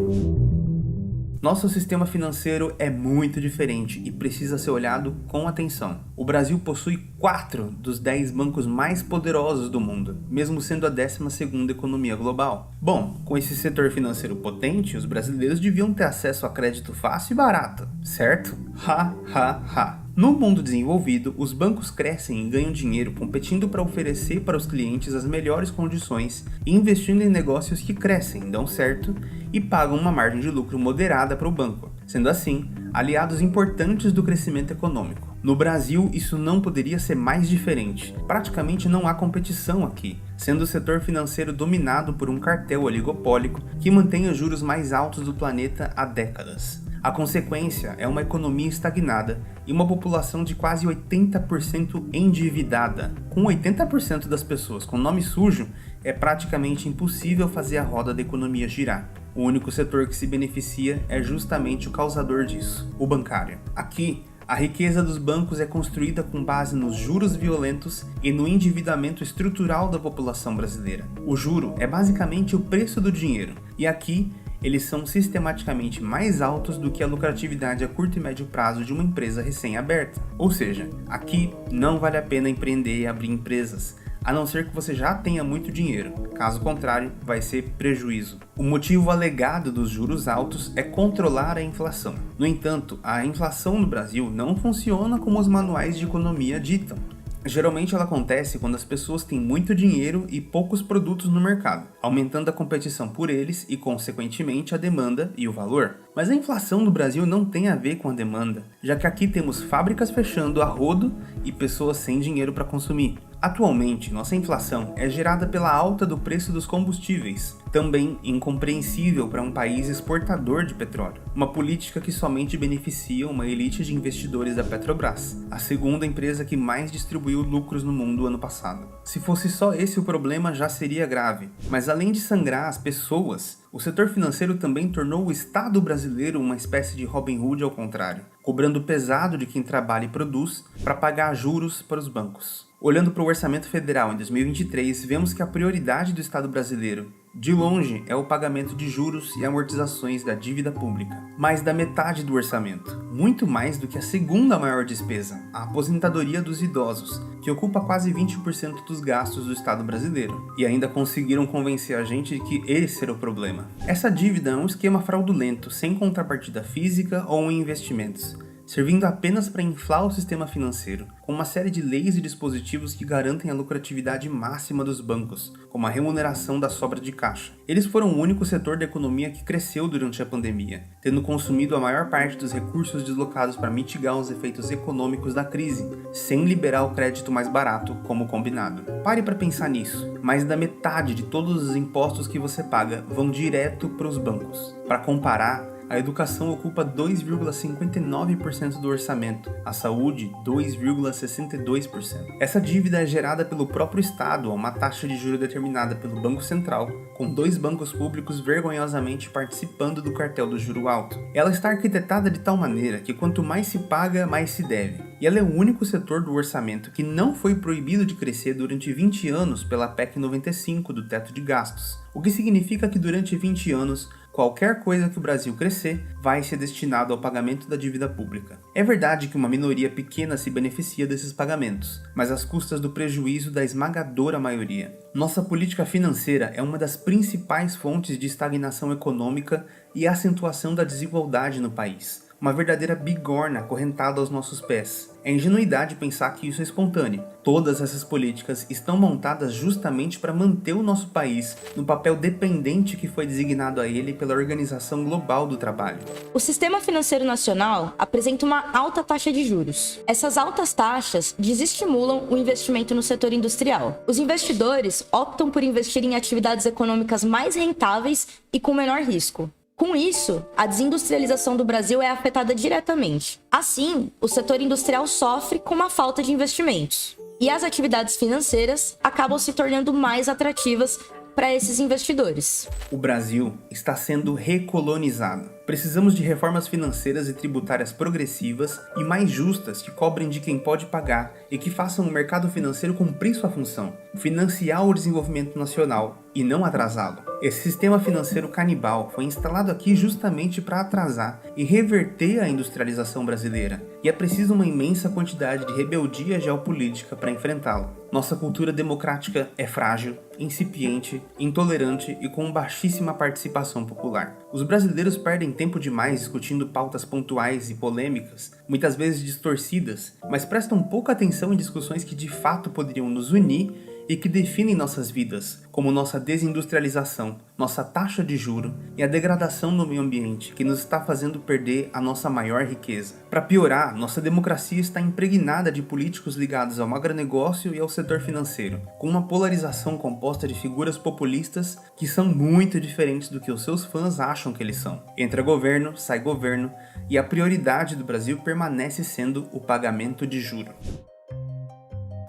Nosso sistema financeiro é muito diferente e precisa ser olhado com atenção. O Brasil possui 4 dos 10 bancos mais poderosos do mundo, mesmo sendo a 12ª economia global. Bom, com esse setor financeiro potente, os brasileiros deviam ter acesso a crédito fácil e barato, certo? Ha, ha, ha. No mundo desenvolvido, os bancos crescem e ganham dinheiro competindo para oferecer para os clientes as melhores condições e investindo em negócios que crescem, dão certo e pagam uma margem de lucro moderada para o banco, sendo assim, aliados importantes do crescimento econômico. No Brasil, isso não poderia ser mais diferente. Praticamente não há competição aqui, sendo o setor financeiro dominado por um cartel oligopólico que mantém os juros mais altos do planeta há décadas. A consequência é uma economia estagnada e uma população de quase 80% endividada. Com 80% das pessoas com nome sujo, é praticamente impossível fazer a roda da economia girar. O único setor que se beneficia é justamente o causador disso, o bancário. Aqui, a riqueza dos bancos é construída com base nos juros violentos e no endividamento estrutural da população brasileira. O juro é basicamente o preço do dinheiro, e aqui eles são sistematicamente mais altos do que a lucratividade a curto e médio prazo de uma empresa recém-aberta. Ou seja, aqui não vale a pena empreender e abrir empresas, a não ser que você já tenha muito dinheiro. Caso contrário, vai ser prejuízo. O motivo alegado dos juros altos é controlar a inflação. No entanto, a inflação no Brasil não funciona como os manuais de economia ditam. Geralmente ela acontece quando as pessoas têm muito dinheiro e poucos produtos no mercado, aumentando a competição por eles e, consequentemente, a demanda e o valor. Mas a inflação no Brasil não tem a ver com a demanda, já que aqui temos fábricas fechando a rodo e pessoas sem dinheiro para consumir. Atualmente, nossa inflação é gerada pela alta do preço dos combustíveis, também incompreensível para um país exportador de petróleo. Uma política que somente beneficia uma elite de investidores da Petrobras, a segunda empresa que mais distribuiu lucros no mundo ano passado. Se fosse só esse o problema, já seria grave. Mas além de sangrar as pessoas, o setor financeiro também tornou o Estado brasileiro uma espécie de Robin Hood ao contrário, cobrando pesado de quem trabalha e produz para pagar juros para os bancos. Olhando para o orçamento federal em 2023, vemos que a prioridade do Estado brasileiro, de longe, é o pagamento de juros e amortizações da dívida pública. Mais da metade do orçamento, muito mais do que a segunda maior despesa, a aposentadoria dos idosos, que ocupa quase 20% dos gastos do Estado brasileiro. E ainda conseguiram convencer a gente de que esse era o problema. Essa dívida é um esquema fraudulento, sem contrapartida física ou em investimentos. servindo apenas para inflar o sistema financeiro, com uma série de leis e dispositivos que garantem a lucratividade máxima dos bancos, como a remuneração da sobra de caixa. Eles foram o único setor da economia que cresceu durante a pandemia, tendo consumido a maior parte dos recursos deslocados para mitigar os efeitos econômicos da crise, sem liberar o crédito mais barato, como combinado. Pare para pensar nisso. Mais da metade de todos os impostos que você paga vão direto para os bancos. Para comparar, a educação ocupa 2,59% do orçamento, a saúde 2,62%. Essa dívida é gerada pelo próprio Estado a uma taxa de juros determinada pelo Banco Central, com 2 bancos públicos vergonhosamente participando do cartel do juro alto. Ela está arquitetada de tal maneira que quanto mais se paga, mais se deve. E ela é o único setor do orçamento que não foi proibido de crescer durante 20 anos pela PEC 95 do teto de gastos, o que significa que durante 20 anos, qualquer coisa que o Brasil crescer vai ser destinado ao pagamento da dívida pública. É verdade que uma minoria pequena se beneficia desses pagamentos, mas às custas do prejuízo da esmagadora maioria. Nossa política financeira é uma das principais fontes de estagnação econômica e acentuação da desigualdade no país. Uma verdadeira bigorna acorrentada aos nossos pés. É ingenuidade pensar que isso é espontâneo. Todas essas políticas estão montadas justamente para manter o nosso país no papel dependente que foi designado a ele pela Organização Global do Trabalho. O sistema financeiro nacional apresenta uma alta taxa de juros. Essas altas taxas desestimulam o investimento no setor industrial. Os investidores optam por investir em atividades econômicas mais rentáveis e com menor risco. Com isso, a desindustrialização do Brasil é afetada diretamente. Assim, o setor industrial sofre com uma falta de investimentos. E as atividades financeiras acabam se tornando mais atrativas para esses investidores. O Brasil está sendo recolonizado. Precisamos de reformas financeiras e tributárias progressivas e mais justas que cobrem de quem pode pagar e que façam o mercado financeiro cumprir sua função, financiar o desenvolvimento nacional e não atrasá-lo. Esse sistema financeiro canibal foi instalado aqui justamente para atrasar e reverter a industrialização brasileira, e é preciso uma imensa quantidade de rebeldia geopolítica para enfrentá-lo. Nossa cultura democrática é frágil, incipiente, intolerante e com baixíssima participação popular. Os brasileiros perdem tempo demais discutindo pautas pontuais e polêmicas, muitas vezes distorcidas, mas prestam pouca atenção em discussões que de fato poderiam nos unir e que definem nossas vidas, como nossa desindustrialização, nossa taxa de juro e a degradação do meio ambiente, que nos está fazendo perder a nossa maior riqueza. Para piorar, nossa democracia está impregnada de políticos ligados ao agronegócio e ao setor financeiro, com uma polarização composta de figuras populistas que são muito diferentes do que os seus fãs acham que eles são. Entra governo, sai governo, e a prioridade do Brasil permanece sendo o pagamento de juro.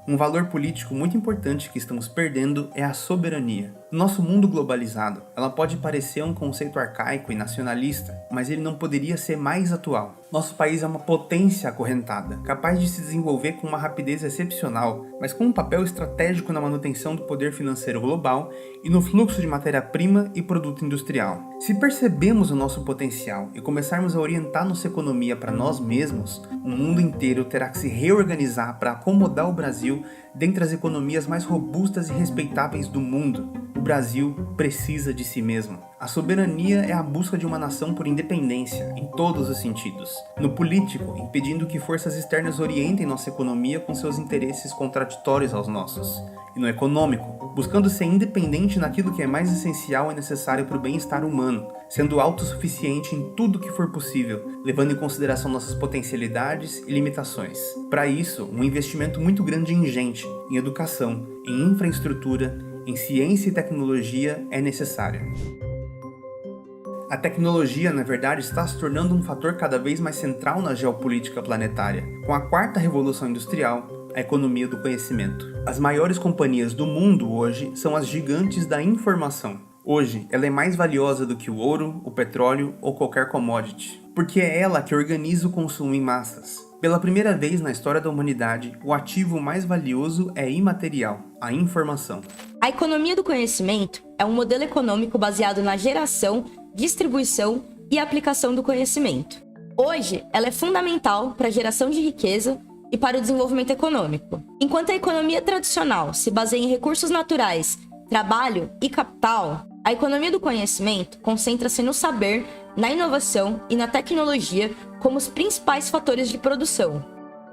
Um valor político muito importante que estamos perdendo é a soberania. No nosso mundo globalizado, ela pode parecer um conceito arcaico e nacionalista, mas ele não poderia ser mais atual. Nosso país é uma potência acorrentada, capaz de se desenvolver com uma rapidez excepcional, mas com um papel estratégico na manutenção do poder financeiro global e no fluxo de matéria-prima e produto industrial. Se percebemos o nosso potencial e começarmos a orientar nossa economia para nós mesmos, o mundo inteiro terá que se reorganizar para acomodar o Brasil dentre as economias mais robustas e respeitáveis do mundo. O Brasil precisa de si mesmo. A soberania é a busca de uma nação por independência, em todos os sentidos. No político, impedindo que forças externas orientem nossa economia com seus interesses contraditórios aos nossos. E no econômico, buscando ser independente naquilo que é mais essencial e necessário para o bem-estar humano, sendo autossuficiente em tudo que for possível, levando em consideração nossas potencialidades e limitações. Para isso, um investimento muito grande e ingente em educação, em infraestrutura, em ciência e tecnologia é necessário. A tecnologia, na verdade, está se tornando um fator cada vez mais central na geopolítica planetária, com a quarta revolução industrial, a economia do conhecimento. As maiores companhias do mundo hoje são as gigantes da informação. Hoje, ela é mais valiosa do que o ouro, o petróleo ou qualquer commodity, porque é ela que organiza o consumo em massas. Pela primeira vez na história da humanidade, o ativo mais valioso é imaterial, a informação. A economia do conhecimento é um modelo econômico baseado na geração, distribuição e aplicação do conhecimento. Hoje, ela é fundamental para a geração de riqueza e para o desenvolvimento econômico. Enquanto a economia tradicional se baseia em recursos naturais, trabalho e capital, a economia do conhecimento concentra-se no saber, na inovação e na tecnologia como os principais fatores de produção.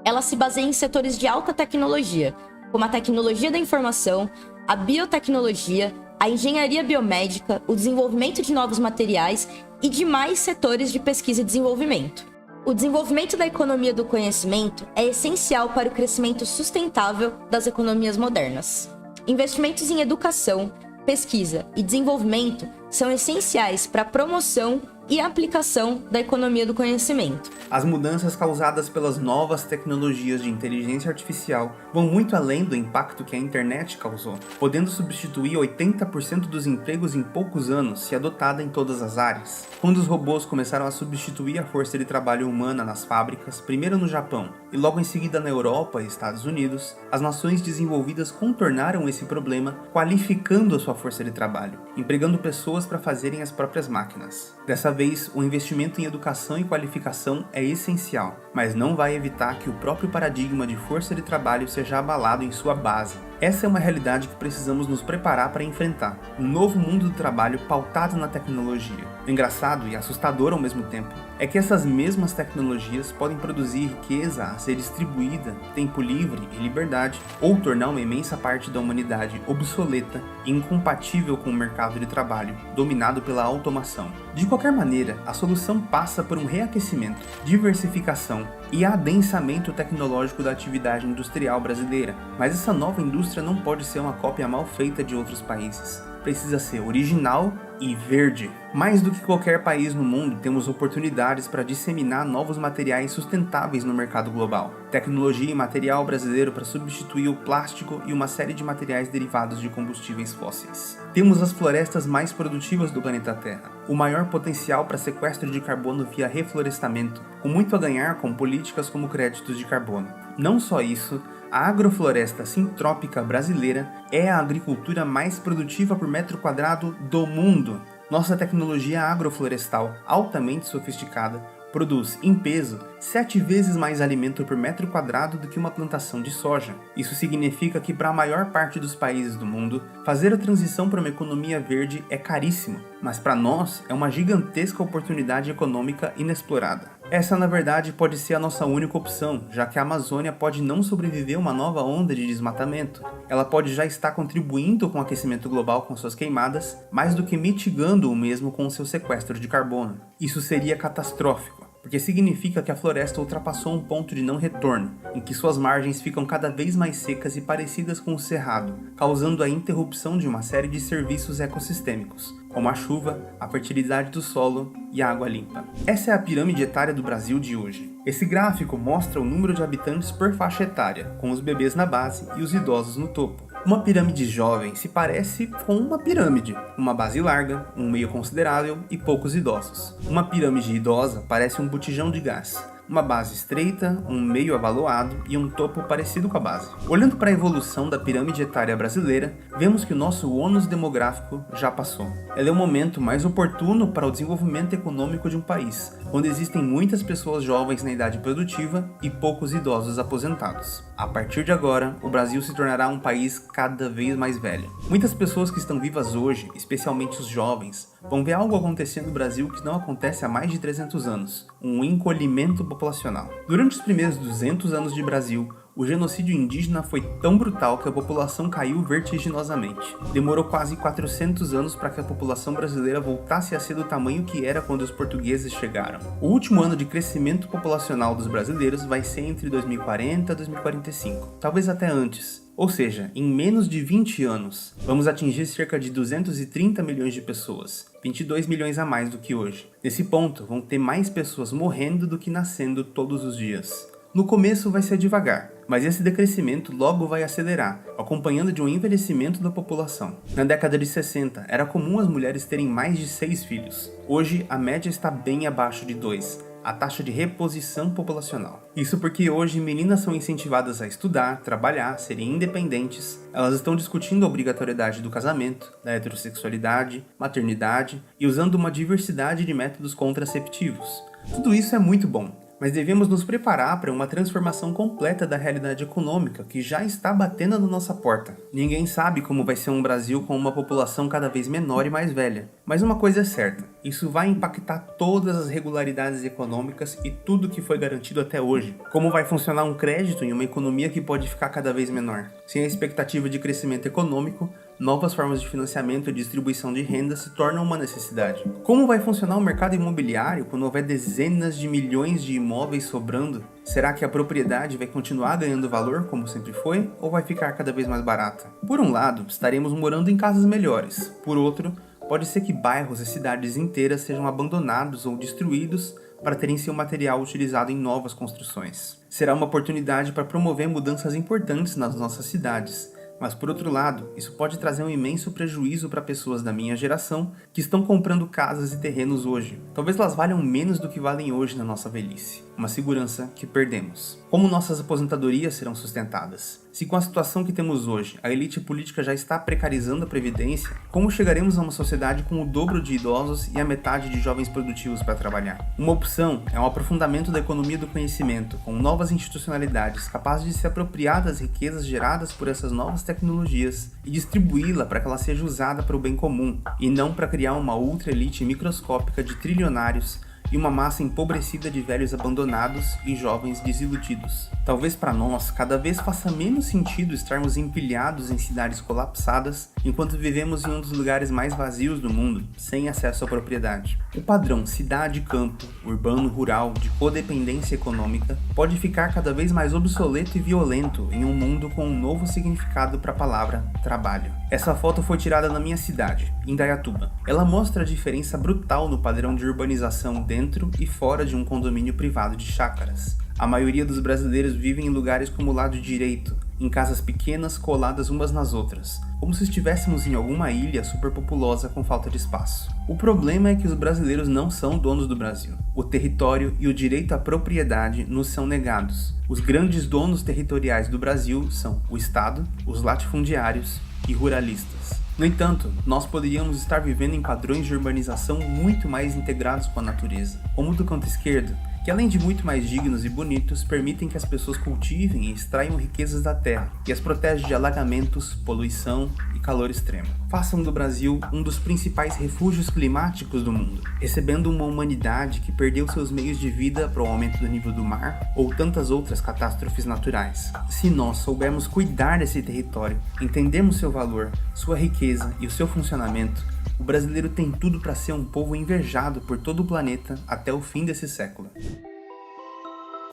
Ela se baseia em setores de alta tecnologia, como a tecnologia da informação, a biotecnologia, a engenharia biomédica, o desenvolvimento de novos materiais e demais setores de pesquisa e desenvolvimento. O desenvolvimento da economia do conhecimento é essencial para o crescimento sustentável das economias modernas. Investimentos em educação, pesquisa e desenvolvimento são essenciais para a promoção e a aplicação da economia do conhecimento. As mudanças causadas pelas novas tecnologias de inteligência artificial vão muito além do impacto que a internet causou, podendo substituir 80% dos empregos em poucos anos se adotada em todas as áreas. Quando os robôs começaram a substituir a força de trabalho humana nas fábricas, primeiro no Japão e logo em seguida na Europa e Estados Unidos, as nações desenvolvidas contornaram esse problema qualificando a sua força de trabalho, empregando pessoas para fazerem as próprias máquinas. Dessa vez, o investimento em educação e qualificação é essencial, mas não vai evitar que o próprio paradigma de força de trabalho seja abalado em sua base. Essa é uma realidade que precisamos nos preparar para enfrentar, um novo mundo do trabalho pautado na tecnologia. O engraçado e assustador ao mesmo tempo é que essas mesmas tecnologias podem produzir riqueza a ser distribuída, tempo livre e liberdade, ou tornar uma imensa parte da humanidade obsoleta e incompatível com o mercado de trabalho, dominado pela automação. De qualquer maneira, a solução passa por um reaquecimento, diversificação e adensamento tecnológico da atividade industrial brasileira, mas essa nova indústria não pode ser uma cópia mal feita de outros países. Precisa ser original e verde. Mais do que qualquer país no mundo, temos oportunidades para disseminar novos materiais sustentáveis no mercado global. Tecnologia e material brasileiro para substituir o plástico e uma série de materiais derivados de combustíveis fósseis. Temos as florestas mais produtivas do planeta Terra, o maior potencial para sequestro de carbono via reflorestamento, com muito a ganhar com políticas como créditos de carbono. Não só isso, a agrofloresta sintrópica brasileira é a agricultura mais produtiva por metro quadrado do mundo. Nossa tecnologia agroflorestal, altamente sofisticada, produz, em peso, 7 vezes mais alimento por metro quadrado do que uma plantação de soja. Isso significa que para a maior parte dos países do mundo, fazer a transição para uma economia verde é caríssimo, mas para nós é uma gigantesca oportunidade econômica inexplorada. Essa, na verdade, pode ser a nossa única opção, já que a Amazônia pode não sobreviver a uma nova onda de desmatamento. Ela pode já estar contribuindo com o aquecimento global com suas queimadas, mais do que mitigando o mesmo com o seu sequestro de carbono. Isso seria catastrófico, porque significa que a floresta ultrapassou um ponto de não retorno, em que suas margens ficam cada vez mais secas e parecidas com o cerrado, causando a interrupção de uma série de serviços ecossistêmicos, como a chuva, a fertilidade do solo e a água limpa. Essa é a pirâmide etária do Brasil de hoje. Esse gráfico mostra o número de habitantes por faixa etária, com os bebês na base e os idosos no topo. Uma pirâmide jovem se parece com uma pirâmide, uma base larga, um meio considerável e poucos idosos. Uma pirâmide idosa parece um botijão de gás, uma base estreita, um meio avaloado e um topo parecido com a base. Olhando para a evolução da pirâmide etária brasileira, vemos que o nosso ônus demográfico já passou. Ela é o momento mais oportuno para o desenvolvimento econômico de um país, onde existem muitas pessoas jovens na idade produtiva e poucos idosos aposentados. A partir de agora, o Brasil se tornará um país cada vez mais velho. Muitas pessoas que estão vivas hoje, especialmente os jovens, vão ver algo acontecendo no Brasil que não acontece há mais de 300 anos, um encolhimento populacional. Durante os primeiros 200 anos de Brasil, o genocídio indígena foi tão brutal que a população caiu vertiginosamente. Demorou quase 400 anos para que a população brasileira voltasse a ser do tamanho que era quando os portugueses chegaram. O último ano de crescimento populacional dos brasileiros vai ser entre 2040 e 2045, talvez até antes. Ou seja, em menos de 20 anos, vamos atingir cerca de 230 milhões de pessoas, 22 milhões a mais do que hoje. Nesse ponto, vão ter mais pessoas morrendo do que nascendo todos os dias. No começo vai ser devagar, mas esse decrescimento logo vai acelerar, acompanhando de um envelhecimento da população. Na década de 60, era comum as mulheres terem mais de 6 filhos. Hoje, a média está bem abaixo de 2. A taxa de reposição populacional. Isso porque hoje meninas são incentivadas a estudar, trabalhar, serem independentes. Elas estão discutindo a obrigatoriedade do casamento, da heterossexualidade, maternidade e usando uma diversidade de métodos contraceptivos. Tudo isso é muito bom, mas devemos nos preparar para uma transformação completa da realidade econômica que já está batendo na nossa porta. Ninguém sabe como vai ser um Brasil com uma população cada vez menor e mais velha, mas uma coisa é certa. Isso vai impactar todas as regularidades econômicas e tudo que foi garantido até hoje. Como vai funcionar um crédito em uma economia que pode ficar cada vez menor? Sem a expectativa de crescimento econômico, novas formas de financiamento e distribuição de renda se tornam uma necessidade. Como vai funcionar o mercado imobiliário quando houver dezenas de milhões de imóveis sobrando? Será que a propriedade vai continuar ganhando valor como sempre foi, ou vai ficar cada vez mais barata? Por um lado, estaremos morando em casas melhores. Por outro, pode ser que bairros e cidades inteiras sejam abandonados ou destruídos para terem seu material utilizado em novas construções. Será uma oportunidade para promover mudanças importantes nas nossas cidades, mas por outro lado, isso pode trazer um imenso prejuízo para pessoas da minha geração que estão comprando casas e terrenos hoje. Talvez elas valham menos do que valem hoje na nossa velhice. Uma segurança que perdemos. Como nossas aposentadorias serão sustentadas? Se com a situação que temos hoje, a elite política já está precarizando a previdência, como chegaremos a uma sociedade com o dobro de idosos e a metade de jovens produtivos para trabalhar? Uma opção é um aprofundamento da economia do conhecimento, com novas institucionalidades capazes de se apropriar das riquezas geradas por essas novas tecnologias e distribuí-la para que ela seja usada para o bem comum, e não para criar uma ultra-elite microscópica de trilionários e uma massa empobrecida de velhos abandonados e jovens desiludidos. Talvez para nós, cada vez faça menos sentido estarmos empilhados em cidades colapsadas, enquanto vivemos em um dos lugares mais vazios do mundo, sem acesso à propriedade. O padrão cidade-campo, urbano-rural, de codependência econômica, pode ficar cada vez mais obsoleto e violento em um mundo com um novo significado para a palavra trabalho. Essa foto foi tirada na minha cidade, Indaiatuba. Ela mostra a diferença brutal no padrão de urbanização dentro e fora de um condomínio privado de chácaras. A maioria dos brasileiros vivem em lugares como o lado direito, em casas pequenas coladas umas nas outras, como se estivéssemos em alguma ilha superpopulosa com falta de espaço. O problema é que os brasileiros não são donos do Brasil. O território e o direito à propriedade nos são negados. Os grandes donos territoriais do Brasil são o Estado, os latifundiários e ruralistas. No entanto, nós poderíamos estar vivendo em padrões de urbanização muito mais integrados com a natureza, como o do canto esquerdo, que além de muito mais dignos e bonitos, permitem que as pessoas cultivem e extraiam riquezas da terra e as protege de alagamentos, poluição e calor extremo. Façam do Brasil um dos principais refúgios climáticos do mundo, recebendo uma humanidade que perdeu seus meios de vida para o aumento do nível do mar ou tantas outras catástrofes naturais. Se nós soubermos cuidar desse território, entendermos seu valor, sua riqueza e o seu funcionamento, o brasileiro tem tudo para ser um povo invejado por todo o planeta até o fim desse século.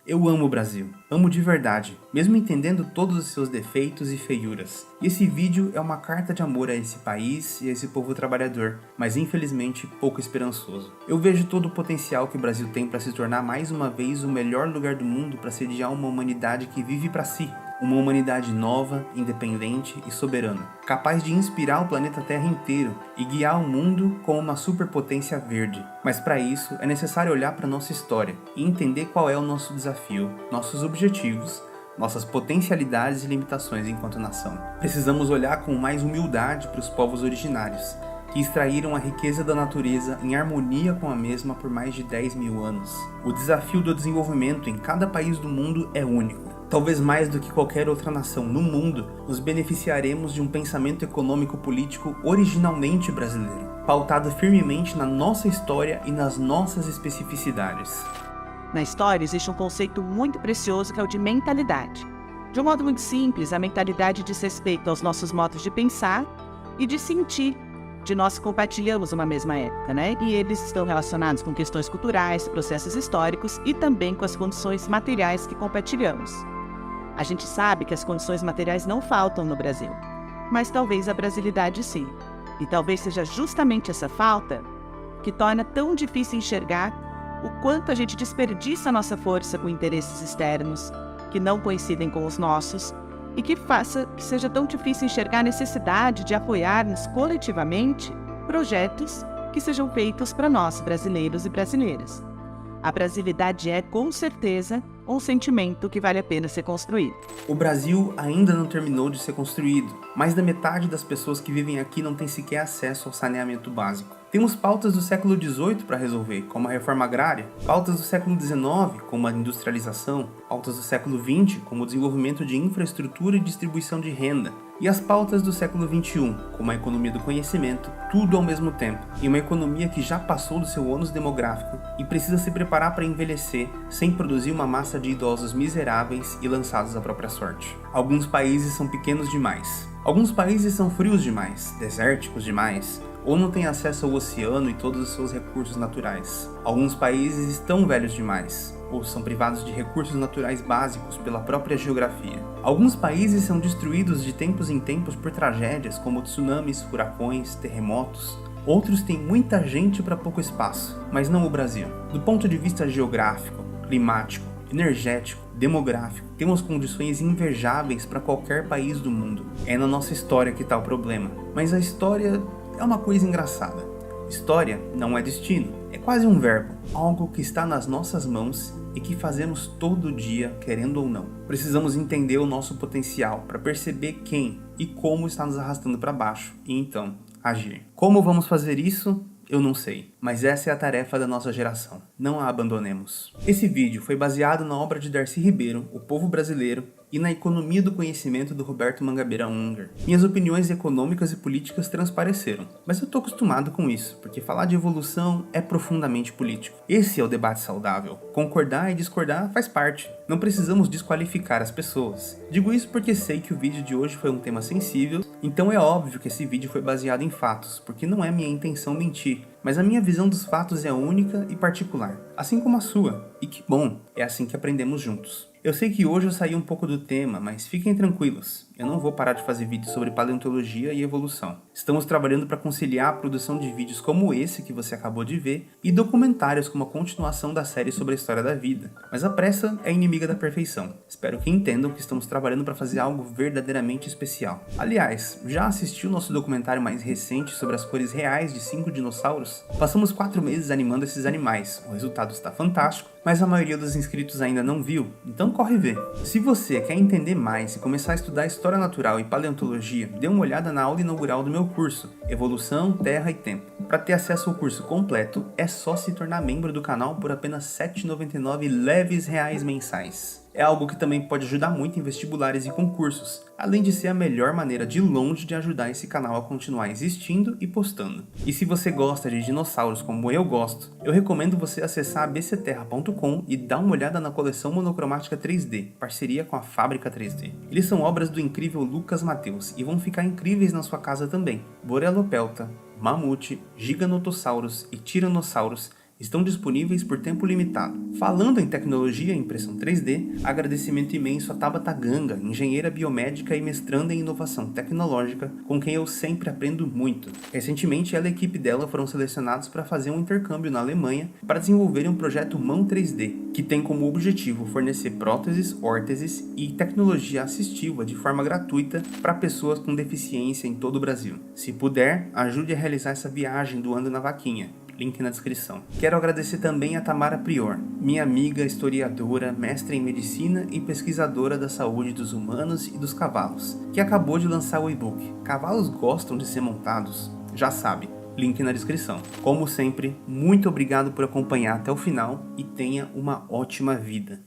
Eu amo o Brasil, amo de verdade, mesmo entendendo todos os seus defeitos e feiuras. E esse vídeo é uma carta de amor a esse país e a esse povo trabalhador, mas infelizmente pouco esperançoso. Eu vejo todo o potencial que o Brasil tem para se tornar mais uma vez o melhor lugar do mundo para sediar uma humanidade que vive para si. Uma humanidade nova, independente e soberana, capaz de inspirar o planeta Terra inteiro e guiar o mundo como uma superpotência verde. Mas para isso é necessário olhar para nossa história e entender qual é o nosso desafio, nossos objetivos, nossas potencialidades e limitações enquanto nação. Precisamos olhar com mais humildade para os povos originários, que extraíram a riqueza da natureza em harmonia com a mesma por mais de 10 mil anos. O desafio do desenvolvimento em cada país do mundo é único. Talvez mais do que qualquer outra nação no mundo, nos beneficiaremos de um pensamento econômico-político originalmente brasileiro, pautado firmemente na nossa história e nas nossas especificidades. Na história existe um conceito muito precioso que é o de mentalidade. De um modo muito simples, a mentalidade diz respeito aos nossos modos de pensar e de sentir. De nós compartilhamos uma mesma época, né? E eles estão relacionados com questões culturais, processos históricos e também com as condições materiais que compartilhamos. A gente sabe que as condições materiais não faltam no Brasil, mas talvez a brasilidade sim. E talvez seja justamente essa falta que torna tão difícil enxergar o quanto a gente desperdiça a nossa força com interesses externos que não coincidem com os nossos e que faça que seja tão difícil enxergar a necessidade de apoiarmos coletivamente projetos que sejam feitos para nós, brasileiros e brasileiras. A brasilidade é, com certeza, um sentimento que vale a pena ser construído. O Brasil ainda não terminou de ser construído. Mais da metade das pessoas que vivem aqui não tem sequer acesso ao saneamento básico. Temos pautas do século XVIII para resolver, como a reforma agrária, pautas do século XIX, como a industrialização, pautas do século XX, como o desenvolvimento de infraestrutura e distribuição de renda, e as pautas do século XXI, como a economia do conhecimento, tudo ao mesmo tempo, em uma economia que já passou do seu ônus demográfico e precisa se preparar para envelhecer sem produzir uma massa de idosos miseráveis e lançados à própria sorte. Alguns países são pequenos demais, alguns países são frios demais, desérticos demais, ou não têm acesso ao oceano e todos os seus recursos naturais. Alguns países estão velhos demais, ou são privados de recursos naturais básicos pela própria geografia. Alguns países são destruídos de tempos em tempos por tragédias como tsunamis, furacões, terremotos. Outros têm muita gente para pouco espaço, mas não o Brasil. Do ponto de vista geográfico, climático, energético, demográfico, temos condições invejáveis para qualquer país do mundo. É na nossa história que está o problema. Mas a história é uma coisa engraçada. História não é destino, é quase um verbo, algo que está nas nossas mãos e que fazemos todo dia, querendo ou não. Precisamos entender o nosso potencial para perceber quem e como está nos arrastando para baixo e então agir. Como vamos fazer isso? Eu não sei, mas essa é a tarefa da nossa geração. Não a abandonemos. Esse vídeo foi baseado na obra de Darcy Ribeiro, O Povo Brasileiro, e na Economia do Conhecimento do Roberto Mangabeira Unger. Minhas opiniões econômicas e políticas transpareceram, mas eu tô acostumado com isso, porque falar de evolução é profundamente político. Esse é o debate saudável. Concordar e discordar faz parte. Não precisamos desqualificar as pessoas. Digo isso porque sei que o vídeo de hoje foi um tema sensível, então é óbvio que esse vídeo foi baseado em fatos, porque não é minha intenção mentir. Mas a minha visão dos fatos é única e particular, assim como a sua. E que bom, é assim que aprendemos juntos. Eu sei que hoje eu saí um pouco do tema, mas fiquem tranquilos, eu não vou parar de fazer vídeos sobre paleontologia e evolução. Estamos trabalhando para conciliar a produção de vídeos como esse que você acabou de ver e documentários como a continuação da série sobre a história da vida. Mas a pressa é inimiga da perfeição. Espero que entendam que estamos trabalhando para fazer algo verdadeiramente especial. Aliás, já assistiu nosso documentário mais recente sobre as cores reais de 5 dinossauros? Passamos 4 meses animando esses animais, o resultado está fantástico, mas a maioria dos inscritos ainda não viu, então corre ver. Se você quer entender mais e começar a estudar História Natural e Paleontologia, dê uma olhada na aula inaugural do meu curso, Evolução, Terra e Tempo. Para ter acesso ao curso completo, é só se tornar membro do canal por apenas R$ 7,99 leves reais mensais. É algo que também pode ajudar muito em vestibulares e concursos, além de ser a melhor maneira de longe de ajudar esse canal a continuar existindo e postando. E se você gosta de dinossauros como eu gosto, eu recomendo você acessar abcterra.com e dar uma olhada na coleção monocromática 3D, parceria com a Fábrica 3D. Eles são obras do incrível Lucas Mateus e vão ficar incríveis na sua casa também. Borelopelta, Mamute, Giganotossauros e Tiranossauros estão disponíveis por tempo limitado. Falando em tecnologia e impressão 3D, agradecimento imenso a Tabata Ganga, engenheira biomédica e mestranda em inovação tecnológica, com quem eu sempre aprendo muito. Recentemente, ela e a equipe dela foram selecionados para fazer um intercâmbio na Alemanha para desenvolverem um projeto Mão 3D, que tem como objetivo fornecer próteses, órteses e tecnologia assistiva de forma gratuita para pessoas com deficiência em todo o Brasil. Se puder, ajude a realizar essa viagem doando na vaquinha. Link na descrição. Quero agradecer também a Tamara Prior, minha amiga historiadora, mestre em medicina e pesquisadora da saúde dos humanos e dos cavalos, que acabou de lançar o e-book Cavalos Gostam de Ser Montados? Já sabe, link na descrição. Como sempre, muito obrigado por acompanhar até o final e tenha uma ótima vida.